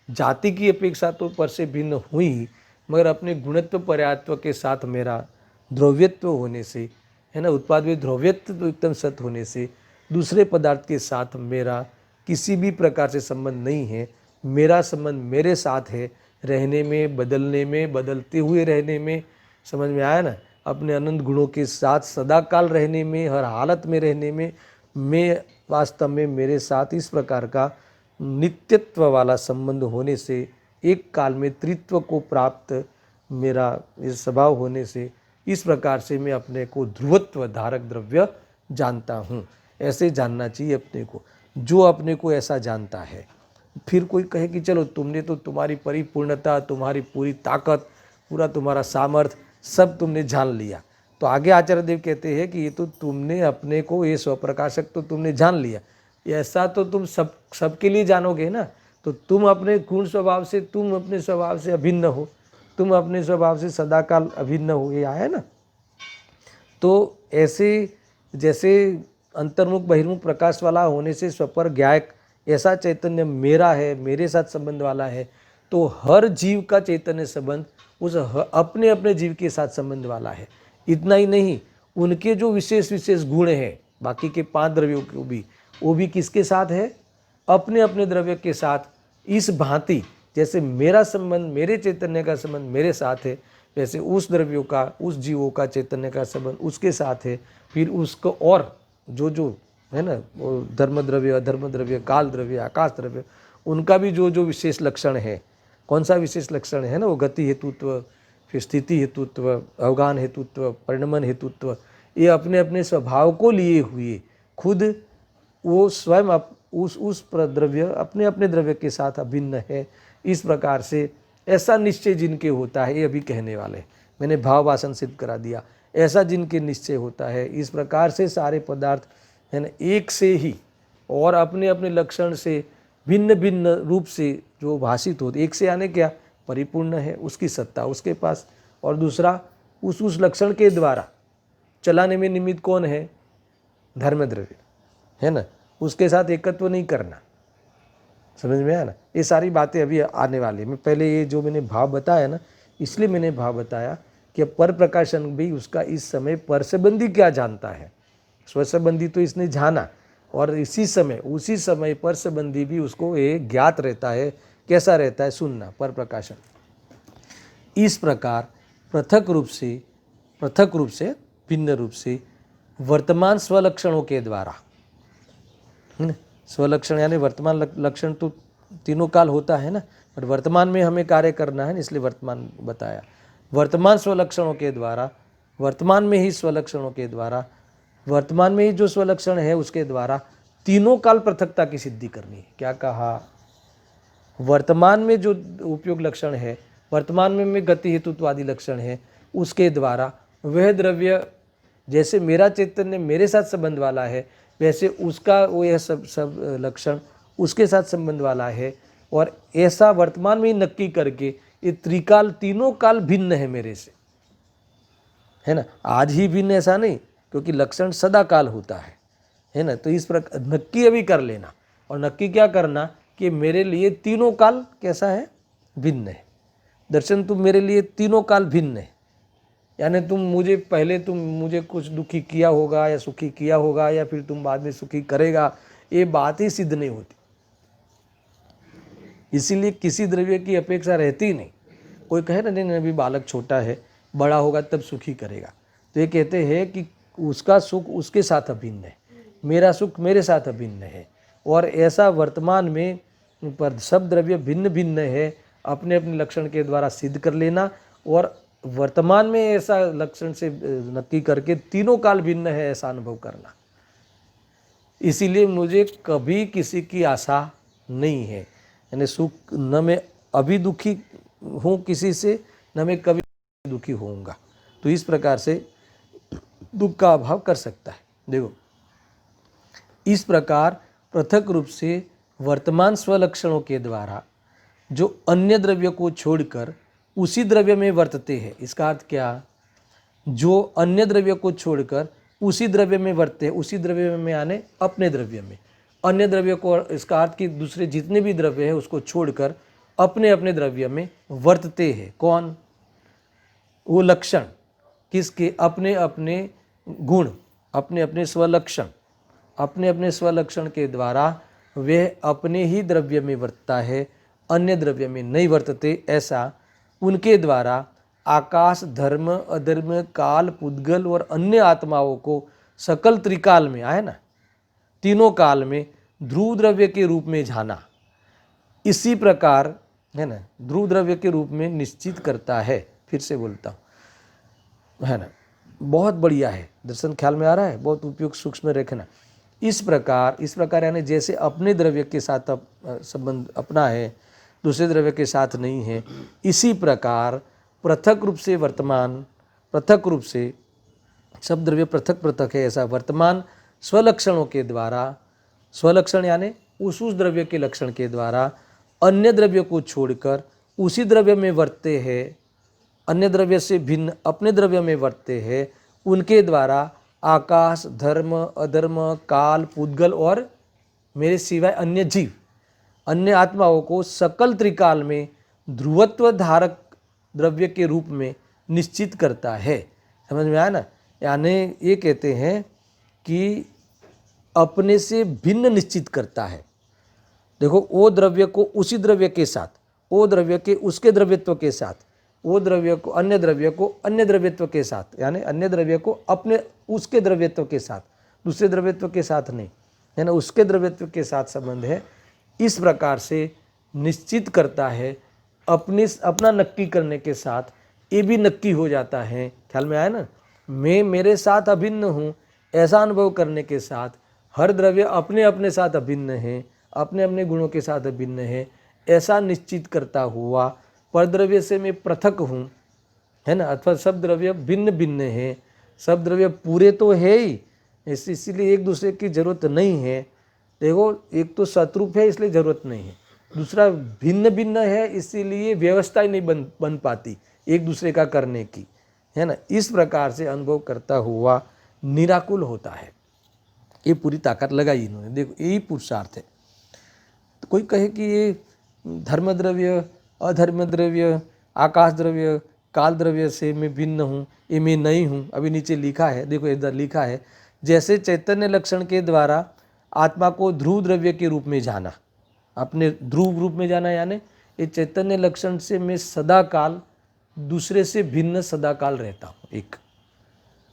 जाति की अपेक्षा तो पर से भिन्न हुई, मगर अपने गुणत्व पर्यायत्व के साथ मेरा द्रव्यत्व होने से, है ना, उत्पाद में द्रव्यत्व तो एकदम सत होने से दूसरे पदार्थ के साथ मेरा किसी भी प्रकार से संबंध नहीं है। मेरा संबंध मेरे साथ है, रहने में, बदलने में, बदलते हुए रहने में। समझ में आया ना? अपने अनंत गुणों के साथ सदा काल रहने में, हर हालत में रहने में, मैं वास्तव में मेरे साथ इस प्रकार का नित्यत्व वाला संबंध होने से, एक काल में त्रित्व को प्राप्त मेरा इस स्वभाव होने से, इस प्रकार से मैं अपने को ध्रुवत्व धारक द्रव्य जानता हूँ। ऐसे जानना चाहिए अपने को। जो अपने को ऐसा जानता है, फिर कोई कहे कि चलो तुमने तो तुम्हारी परिपूर्णता, तुम्हारी पूरी ताकत, पूरा तुम्हारा सामर्थ्य सब तुमने जान लिया, तो आगे आचार्य देव कहते हैं कि ये तो तुमने अपने को, ये स्वप्रकाशक तो तुमने जान लिया, ऐसा तो तुम सबके लिए जानोगे ना। तो तुम अपने गुण स्वभाव से, तुम अपने स्वभाव से अभिन्न हो, तुम अपने स्वभाव से सदाकाल अभिन्न हो, ये आया ना। तो ऐसे जैसे अंतर्मुख बहिर्मुख प्रकाश वाला होने से स्वपर ज्ञायक ऐसा चैतन्य मेरा है, मेरे साथ संबंध वाला है, तो हर जीव का चैतन्य संबंध उस अपने अपने जीव के साथ संबंध वाला है। इतना ही नहीं, उनके जो विशेष विशेष गुण हैं, बाकी के 5 द्रव्यों को भी, वो भी किसके साथ है? अपने अपने द्रव्य के साथ। इस भांति जैसे मेरा संबंध, मेरे चैतन्य का संबंध मेरे साथ है, वैसे उस द्रव्यों का, उस जीवों का चैतन्य का संबंध उसके साथ है। फिर उसको और जो है ना, वो धर्म द्रव्य, अधर्म द्रव्य, काल द्रव्य, आकाश द्रव्य, उनका भी जो विशेष लक्षण है, कौन सा विशेष लक्षण है ना, वो गति हेतुत्व, फिर स्थिति हेतुत्व, अवगान हेतुत्व, परिणमन हेतुत्व, ये अपने अपने स्वभाव को लिए हुए खुद वो स्वयं उस द्रव्य अपने अपने द्रव्य के साथ अभिन्न है। इस प्रकार से ऐसा निश्चय जिनके होता है, ये अभी कहने वाले, मैंने भाव वासन सिद्ध करा दिया, ऐसा जिनके निश्चय होता है, इस प्रकार से सारे पदार्थ है ना एक से ही और अपने अपने लक्षण से भिन्न भिन्न रूप से जो भाषित होते, एक से आने क्या परिपूर्ण है, उसकी सत्ता उसके पास, और दूसरा उस लक्षण के द्वारा चलाने में निमित्त कौन है? धर्म द्रव्य, है ना, उसके साथ एकत्व नहीं करना। समझ में आया ना? ये सारी बातें अभी आने वाली। मैं पहले ये जो मैंने भाव बताया ना, इसलिए मैंने भाव बताया कि पर प्रकाशन भी उसका इस समय पर संबंधी क्या जानता है, स्व संबंधी तो इसने जाना, और इसी समय उसी समय पर संबंधी भी उसको ये ज्ञात रहता है। कैसा रहता है? सुनना, पर प्रकाशन। इस प्रकार पृथक रूप से भिन्न रूप से वर्तमान स्वलक्षणों के द्वारा, स्वलक्षण यानी वर्तमान लक्षण तो तीनों काल होता है ना, पर वर्तमान में हमें कार्य करना है, इसलिए वर्तमान बताया। वर्तमान स्वलक्षणों के द्वारा, वर्तमान में ही स्वलक्षणों के द्वारा, वर्तमान में ही जो स्वलक्षण है उसके द्वारा तीनों काल पृथकता की सिद्धि करनी है। क्या कहा? वर्तमान में जो उपयोग लक्षण है, वर्तमान में गति हेतुत्वादि लक्षण है, उसके द्वारा वह द्रव्य, जैसे मेरा चैतन्य मेरे साथ संबंध वाला है, वैसे उसका वो यह सब लक्षण उसके साथ संबंध वाला है। और ऐसा वर्तमान में ही नक्की करके ये त्रिकाल, तीनों काल भिन्न है मेरे से, है ना। आज ही भिन्न ऐसा नहीं, क्योंकि लक्षण सदा काल होता है ना। तो इस प्रकार नक्की अभी कर लेना, और नक्की क्या करना कि मेरे लिए तीनों काल कैसा है? भिन्न है। दर्शन, तुम मेरे लिए तीनों काल भिन्न है, यानी तुम मुझे कुछ दुखी किया होगा या सुखी किया होगा, या फिर तुम बाद में सुखी करेगा, ये बात ही सिद्ध नहीं होती। इसीलिए किसी द्रव्य की अपेक्षा रहती नहीं। कोई कहे ना, नहीं अभी बालक छोटा है, बड़ा होगा तब सुखी करेगा, तो ये कहते हैं कि उसका सुख उसके साथ अभिन्न है, मेरा सुख मेरे साथ अभिन्न है। और ऐसा वर्तमान में पर सब द्रव्य भिन्न भिन्न है अपने अपने लक्षण के द्वारा सिद्ध कर लेना, और वर्तमान में ऐसा लक्षण से नक्की करके तीनों काल भिन्न है ऐसा अनुभव करना। इसीलिए मुझे कभी किसी की आशा नहीं है, यानी सुख न मैं अभी दुखी हूँ किसी से, न मैं कभी दुखी होऊंगा। तो इस प्रकार से दुख का अभाव कर सकता है। देखो, इस प्रकार पृथक रूप से वर्तमान स्वलक्षणों के द्वारा जो अन्य द्रव्य को छोड़कर उसी द्रव्य में वर्तते हैं, इसका अर्थ क्या, जो अन्य द्रव्य को छोड़कर उसी द्रव्य में वर्तते हैं, उसी द्रव्य में आने अपने द्रव्य में, अन्य द्रव्य को, इसका अर्थ कि दूसरे जितने भी द्रव्य है उसको छोड़कर अपने अपने द्रव्य में वर्तते हैं। कौन, वो लक्षण किसके, अपने अपने गुण, अपने अपने स्वलक्षण, अपने अपने स्वलक्षण के द्वारा वे अपने ही द्रव्य में वर्तता है, अन्य द्रव्य में नहीं वर्तते। ऐसा उनके द्वारा आकाश, धर्म, अधर्म, काल, पुद्गल और अन्य आत्माओं को सकल त्रिकाल में, आए ना, तीनों काल में ध्रुव द्रव्य के रूप में जाना, इसी प्रकार है ना ध्रुव द्रव्य के रूप में निश्चित करता है। फिर से बोलता हूँ, है ना, बहुत बढ़िया है, दर्शन ख्याल में आ रहा है, बहुत उपयुक्त सूक्ष्म रखना। इस प्रकार यानी जैसे अपने द्रव्य के साथ संबंध अपना है, दूसरे द्रव्य के साथ नहीं है, इसी प्रकार पृथक रूप से वर्तमान, पृथक रूप से सब द्रव्य पृथक पृथक है, ऐसा वर्तमान स्वलक्षणों के द्वारा, स्वलक्षण यानी उस द्रव्य के लक्षण के द्वारा अन्य द्रव्य को छोड़कर उसी द्रव्य में वर्तते हैं, अन्य द्रव्य से भिन्न अपने द्रव्य में वर्तते हैं, उनके द्वारा आकाश, धर्म, अधर्म, काल, पुद्गल और मेरे सिवाय अन्य जीव, अन्य आत्माओं को सकल त्रिकाल में ध्रुवत्व धारक द्रव्य के रूप में निश्चित करता है। समझ में आया ना, यानी ये कहते हैं कि अपने से भिन्न निश्चित करता है। देखो, वो द्रव्य को उसी द्रव्य के साथ, वो द्रव्य के उसके द्रव्यत्व के साथ, वो द्रव्य को अन्य द्रव्य को अन्य द्रव्यत्व के साथ, यानी अन्य द्रव्य को अपने उसके द्रव्यत्व के साथ, दूसरे द्रव्यत्व के साथ नहीं, है ना, उसके द्रव्यत्व के साथ संबंध है। इस प्रकार से निश्चित करता है, अपना नक्की करने के साथ ये भी नक्की हो जाता है। ख्याल में आया ना, मैं मेरे साथ अभिन्न हूँ ऐसा अनुभव करने के साथ हर द्रव्य अपने अपने साथ अभिन्न है, अपने अपने गुणों के साथ अभिन्न है, ऐसा निश्चित करता हुआ परद्रव्य से मैं पृथक हूँ, है ना, अथवा सब द्रव्य भिन्न भिन्न है, सब द्रव्य पूरे तो है ही, इसीलिए एक दूसरे की जरूरत नहीं है। देखो, एक तो सतरूप है इसलिए जरूरत नहीं है, दूसरा भिन्न भिन्न है इसीलिए व्यवस्था ही नहीं बन पाती एक दूसरे का करने की, है ना। इस प्रकार से अनुभव करता हुआ निराकुल होता है। ये पूरी ताकत लगाई इन्होंने। देखो, यही पुरुषार्थ है। तो कोई कहे कि ये धर्म द्रव्य, अधर्म द्रव्य, आकाश द्रव्य, काल द्रव्य से मैं भिन्न हूँ, ये मैं नहीं हूँ। अभी नीचे लिखा है, देखो इधर लिखा है, जैसे चैतन्य लक्षण के द्वारा आत्मा को ध्रुव द्रव्य के रूप में जाना, अपने ध्रुव रूप में जाना, यानी ये चैतन्य लक्षण से मैं सदा काल दूसरे से भिन्न सदा काल रहता हूँ, एक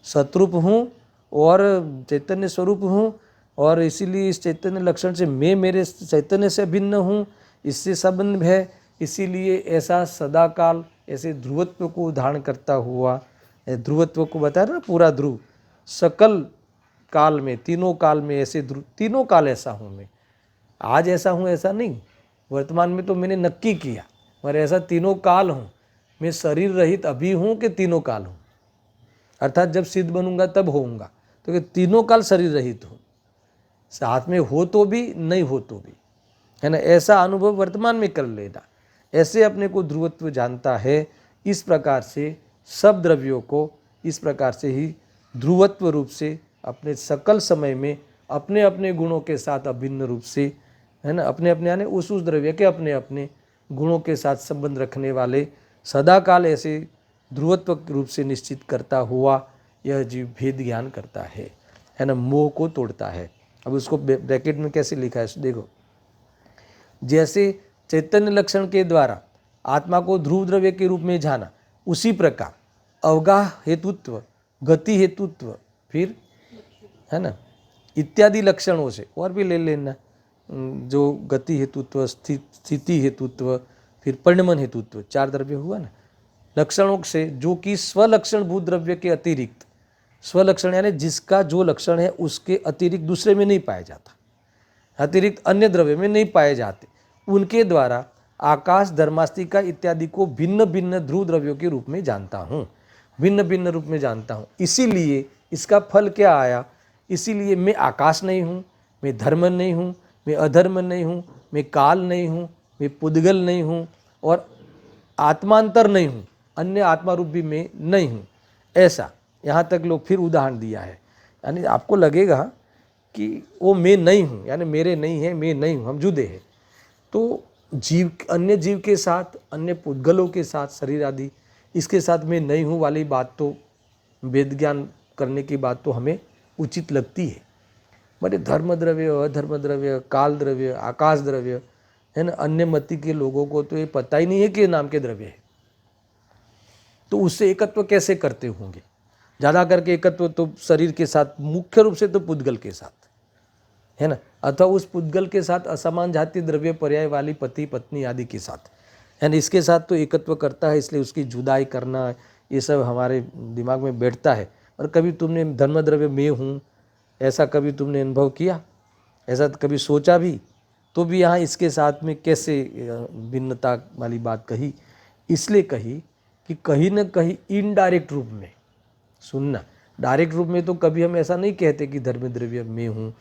सतरूप हूँ और चैतन्य स्वरूप हूँ, और इसीलिए इस चैतन्य लक्षण से मैं मेरे चैतन्य से भिन्न हूँ, इससे संबंध है, इसीलिए ऐसा सदा काल ऐसे ध्रुवत्व को धारण करता हुआ, ध्रुवत्व को बताया ना, पूरा ध्रुव सकल काल में, तीनों काल में ऐसे तीनों काल ऐसा हूँ मैं। आज ऐसा हूँ ऐसा नहीं, वर्तमान में तो मैंने नक्की किया, पर ऐसा तीनों काल हूँ मैं। शरीर रहित अभी हूँ कि तीनों काल हूँ, अर्थात जब सिद्ध बनूंगा तब होऊंगा, तो कि तीनों काल शरीर रहित हूँ, साथ में हो तो भी नहीं हो तो भी, है ना। ऐसा अनुभव वर्तमान में कर लेना, ऐसे अपने को ध्रुवत्व जानता है। इस प्रकार से सब द्रव्यों को इस प्रकार से ही ध्रुवत्व रूप से अपने सकल समय में अपने अपने गुणों के साथ अभिन्न रूप से, है ना, अपने अपने यानी उस द्रव्य के अपने अपने गुणों के साथ संबंध रखने वाले सदा काल ऐसे ध्रुवत्व रूप से निश्चित करता हुआ यह जीव भेद ज्ञान करता है ना, मोह को तोड़ता है। अब उसको ब्रैकेट में कैसे लिखा है देखो, जैसे चैतन्य लक्षण के द्वारा आत्मा को ध्रुव द्रव्य के रूप में जाना, उसी प्रकार अवगाह हेतुत्व, गति हेतुत्व, फिर है ना, इत्यादि लक्षणों से और भी ले लेना, जो गति हेतुत्व, स्थिति हेतुत्व, फिर परिणमन हेतुत्व, 4 द्रव्य हुआ ना। लक्षणों से जो कि स्वलक्षण भूत द्रव्य के अतिरिक्त, स्वलक्षण यानी जिसका जो लक्षण है उसके अतिरिक्त दूसरे में नहीं पाया जाता, अतिरिक्त अन्य द्रव्य में नहीं पाए जाते, उनके द्वारा आकाश, धर्मास्तिका इत्यादि को भिन्न भिन्न ध्रुव द्रव्यों के रूप में जानता हूँ, भिन्न भिन्न रूप में जानता हूँ। इसीलिए इसका फल क्या आया, इसीलिए मैं आकाश नहीं हूँ, मैं धर्म नहीं हूँ, मैं अधर्म नहीं हूँ, मैं काल नहीं हूँ, मैं पुद्गल नहीं हूँ और आत्मांतर नहीं हूँ, अन्य आत्मा रूप भी मैं नहीं हूँ। ऐसा यहाँ तक लोग फिर उदाहरण दिया है। यानी आपको लगेगा कि वो मैं नहीं हूँ, यानी मेरे नहीं है, मैं नहीं हूँ, हम जुदे हैं। तो जीव, अन्य जीव के साथ, अन्य पुद्गलों के साथ, शरीर आदि, इसके साथ मैं नहीं हूँ वाली बात तो, वेद ज्ञान करने की बात तो हमें उचित लगती है। बड़े धर्म द्रव्य, अधर्म द्रव्य, काल द्रव्य, आकाश द्रव्य है ना, अन्य मति के लोगों को तो ये पता ही नहीं है कि नाम के द्रव्य है, तो उससे एकत्व कैसे करते होंगे? ज़्यादा करके एकत्व तो शरीर के साथ, मुख्य रूप से तो पुद्गल के साथ है ना, अथवा उस पुद्गल के साथ असमान जाति द्रव्य पर्याय वाली पति पत्नी आदि के साथ है ना, इसके साथ तो एकत्व करता है, इसलिए उसकी जुदाई करना ये सब हमारे दिमाग में बैठता है। और कभी तुमने धर्म द्रव्य में हूँ ऐसा कभी तुमने अनुभव किया, ऐसा कभी सोचा भी? तो भी यहाँ इसके साथ में कैसे भिन्नता वाली बात कही? इसलिए कही कि कहीं न कहीं इनडायरेक्ट रूप में सुनना, डायरेक्ट रूप में तो कभी हम ऐसा नहीं कहते कि धर्म द्रव्य में हूँ,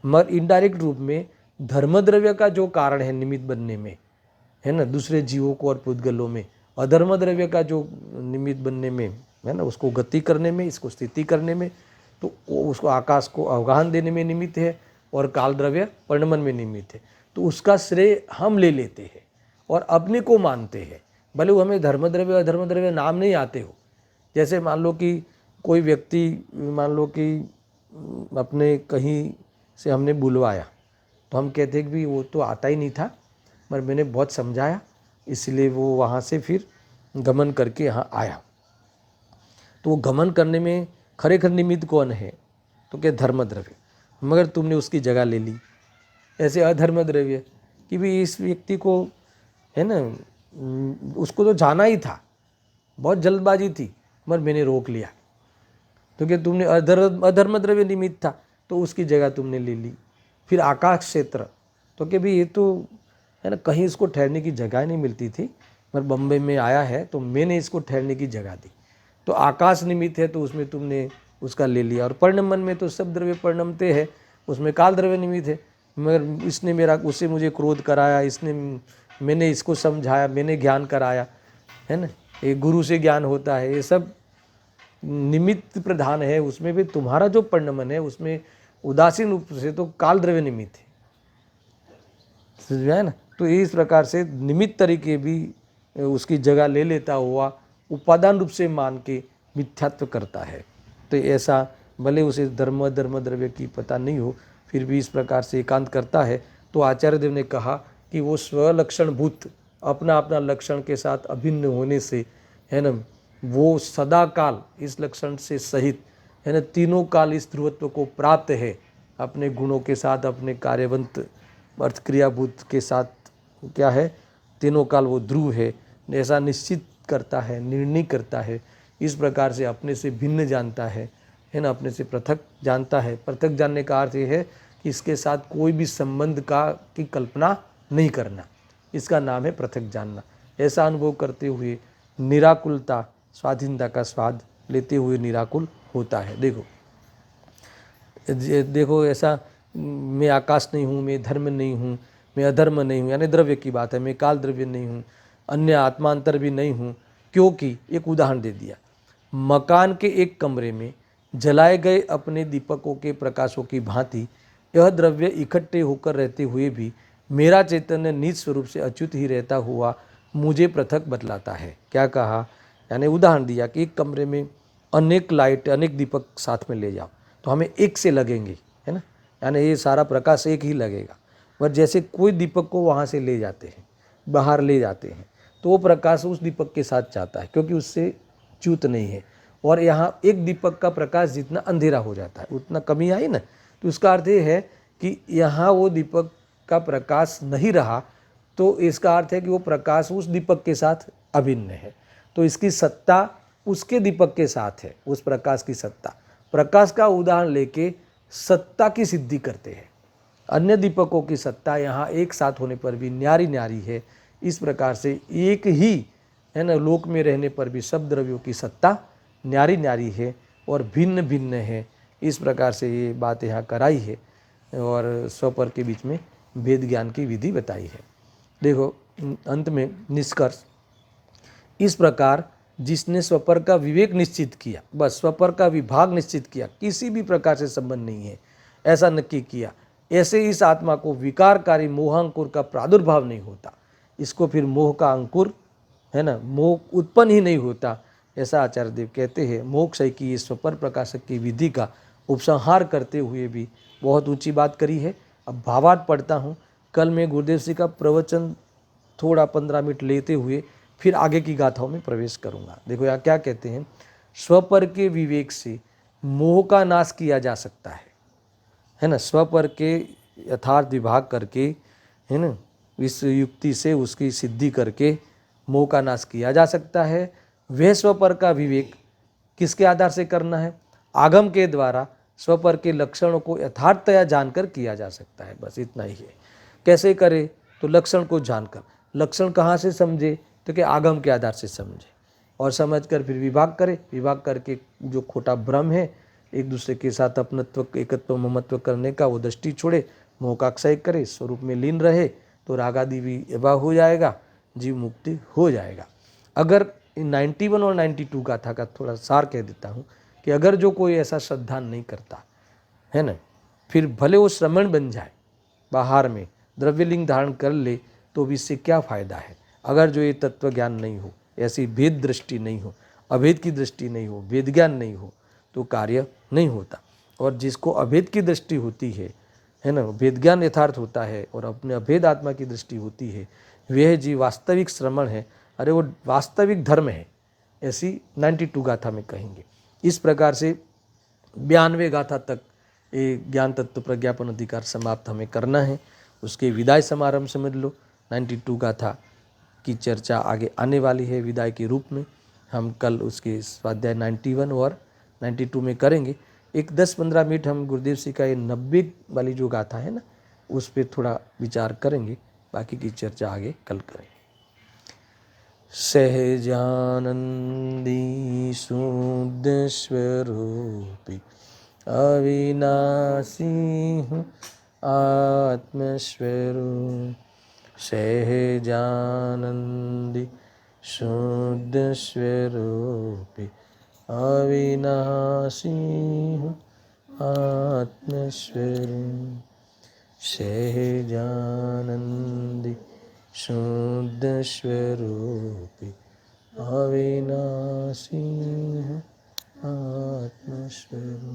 मगर इनडायरेक्ट रूप में धर्म द्रव्य का जो कारण है निमित्त बनने में है ना, दूसरे जीवों को और पुद्गलों में, अधर्म द्रव्य का जो निमित्त बनने में है ना, उसको गति करने में, इसको स्थिति करने में, तो उसको आकाश को अवगाहन देने में निमित्त है, और काल द्रव्य परिणमन में निमित्त है। तो उसका श्रेय हम ले लेते हैं और अपने को मानते हैं, भले वो हमें धर्म द्रव्य अधर्म द्रव्य नाम नहीं आते हो। जैसे मान लो कि कोई व्यक्ति, मान लो कि अपने कहीं से हमने बुलवाया, तो हम कहते हैं कि वो तो आता ही नहीं था, पर मैंने बहुत समझाया, इसलिए वो वहाँ से फिर गमन करके यहाँ आया। तो वो गमन करने में खरेखर निमित्त कौन है? तो क्या धर्म द्रव्य, मगर तुमने उसकी जगह ले ली। ऐसे अधर्म द्रव्य कि भी इस व्यक्ति को है ना, उसको तो जाना ही था, बहुत जल्दबाजी थी, मगर मैंने रोक लिया, तो क्या तुमने अधर्म द्रव्य निमित्त था, तो उसकी जगह तुमने ले ली। फिर आकाश क्षेत्र, तो क्या भी ये तो है ना, कहीं इसको ठहरने की जगह नहीं मिलती थी, मगर बम्बई में आया है तो मैंने इसको ठहरने की जगह दी, तो आकाश निमित्त है, तो उसमें तुमने उसका ले लिया। और परिणमन में तो सब द्रव्य परिणमते हैं, उसमें काल द्रव्य निमित्त है, मगर इसने मेरा, उससे मुझे क्रोध कराया, इसने, मैंने इसको समझाया, मैंने ज्ञान कराया है ना, ये गुरु से ज्ञान होता है, ये सब निमित्त प्रधान है। उसमें भी तुम्हारा जो परिणमन है उसमें उदासीन रूप से तो काल द्रव्य निमित्त है, समझ में आया ना। तो इस प्रकार से निमित्त तरीके भी उसकी जगह ले लेता हुआ उपादान रूप से मान के मिथ्यात्व करता है। तो ऐसा भले उसे धर्म द्रव्य की पता नहीं हो, फिर भी इस प्रकार से एकांत करता है। तो आचार्य देव ने कहा कि वो स्वलक्षण भूत, अपना अपना लक्षण के साथ अभिन्न होने से है ना, वो सदा काल इस लक्षण से सहित है ना, तीनों काल इस ध्रुवत्व को प्राप्त है, अपने गुणों के साथ, अपने कार्यवंत अर्थ क्रियाभूत के साथ क्या है, तीनों काल वो ध्रुव है, ऐसा निश्चित करता है, निर्णय करता है। इस प्रकार से अपने से भिन्न जानता है ना, अपने से पृथक जानता है। पृथक जानने का अर्थ ये है कि इसके साथ कोई भी संबंध की कल्पना नहीं करना, इसका नाम है पृथक जानना। ऐसा अनुभव करते हुए निराकुलता, स्वाधीनता का स्वाद लेते हुए निराकुल होता है। देखो ऐसा, मैं आकाश नहीं हूँ, मैं धर्म नहीं हूँ, मैं अधर्म नहीं हूँ, यानी द्रव्य की बात है, मैं काल द्रव्य नहीं हूँ, अन्य आत्मांतर भी नहीं हूँ। क्योंकि एक उदाहरण दे दिया, मकान के एक कमरे में जलाए गए अपने दीपकों के प्रकाशों की भांति यह द्रव्य इकट्ठे होकर रहते हुए भी मेरा चैतन्य निज स्वरूप से अच्युत ही रहता हुआ मुझे पृथक बतलाता है। क्या कहा? यानी उदाहरण दिया कि एक कमरे में अनेक लाइट, अनेक दीपक साथ में ले जाओ तो हमें एक से लगेंगे, है ना, यानी ये सारा प्रकाश एक ही लगेगा। पर जैसे कोई दीपक को वहाँ से ले जाते हैं, बाहर ले जाते हैं, तो वो प्रकाश उस दीपक के साथ जाता है, क्योंकि उससे च्युत नहीं है। और यहाँ एक दीपक का प्रकाश जितना अंधेरा हो जाता है उतना कमी आई ना, तो उसका अर्थ ये है कि यहाँ वो दीपक का प्रकाश नहीं रहा तो इसका अर्थ है कि वो प्रकाश उस दीपक के साथ अभिन्न है। तो इसकी सत्ता उसके दीपक के साथ है, उस प्रकाश की सत्ता। प्रकाश का उदाहरण लेके सत्ता की सिद्धि करते हैं। अन्य दीपकों की सत्ता यहाँ एक साथ होने पर भी न्यारी न्यारी है। इस प्रकार से एक ही है ना लोक में रहने पर भी सब द्रव्यों की सत्ता न्यारी न्यारी है और भिन्न भिन्न है। इस प्रकार से ये बात यहाँ कराई है और स्वपर के बीच में भेद ज्ञान की विधि बताई है। देखो अंत में निष्कर्ष, इस प्रकार जिसने स्वपर का विवेक निश्चित किया, बस स्वपर का विभाग निश्चित किया, किसी भी प्रकार से संबंध नहीं है ऐसा नक्की किया, ऐसे इस आत्मा को विकारकारी मोहांकुर का प्रादुर्भाव नहीं होता। इसको फिर मोह का अंकुर है ना, मोह उत्पन्न ही नहीं होता, ऐसा आचार्य देव कहते हैं। मोक्ष है कि ये स्वपर प्रकाशक की विधि का उपसंहार करते हुए भी बहुत ऊंची बात करी है। अब भावार्थ पढ़ता हूँ। कल मैं गुरुदेव जी का प्रवचन थोड़ा 15 मिनट लेते हुए फिर आगे की गाथाओं में प्रवेश करूँगा। देखो यहाँ क्या कहते हैं, स्वपर के विवेक से मोह का नाश किया जा सकता है ना, स्वपर के यथार्थ विभाग करके है ना, इस युक्ति से उसकी सिद्धि करके मोह का नाश किया जा सकता है। वह स्वपर का विवेक किसके आधार से करना है, आगम के द्वारा स्वपर के लक्षणों को यथार्थतया जानकर किया जा सकता है, बस इतना ही है। कैसे करे, तो लक्षण को जानकर। लक्षण कहाँ से समझे, तो कि आगम के आधार से समझे और समझकर फिर विभाग करे। विभाग करके जो खोटा भ्रम है एक दूसरे के साथ अपनत्व एकत्व ममत्व करने का, वो दृष्टि छोड़े, मोह का क्षय करे, स्वरूप में लीन रहे, तो रागादि भी अभाव हो जाएगा, जीव मुक्ति हो जाएगा। अगर 91 और 92 गाथा का थोड़ा सार कह देता हूँ कि अगर जो कोई ऐसा श्रद्धा नहीं करता है ना, फिर भले वो श्रमण बन जाए, बाहर में द्रव्यलिंग धारण कर ले, तो भी इससे क्या फायदा है। अगर जो ये तत्व ज्ञान नहीं हो, ऐसी भेद दृष्टि नहीं हो, अभेद की दृष्टि नहीं हो, भेद ज्ञान नहीं हो, तो कार्य नहीं होता। और जिसको अभेद की दृष्टि होती है ना, भेद ज्ञान यथार्थ होता है और अपने अभेद आत्मा की दृष्टि होती है, वह जीव वास्तविक श्रमण है, अरे वो वास्तविक धर्म है, ऐसी 92 गाथा में कहेंगे। इस प्रकार से 92 गाथा तक ये ज्ञान तत्व प्रज्ञापन अधिकार समाप्त हमें करना है। उसके विदाई समारंभ समझ लो। 92 गाथा की चर्चा आगे आने वाली है विदाई के रूप में। हम कल उसके स्वाध्याय 91 और 92 में करेंगे। एक 10-15 मिनट हम गुरुदेव जी का ये 90 वाली जो गाथा है ना, उस पर थोड़ा विचार करेंगे, बाकी की चर्चा आगे कल करेंगे। सहजानंदी शुद्ध स्वरूपी अविनाशी हूँ आत्मस्वरूप, सहजानंदी शुद्ध स्वरूपी अविनाशी हूँ आत्मस्वरूप, सहजानंदी शुद्ध स्वरूपी अविनाशी हूँ आत्मस्वरूप।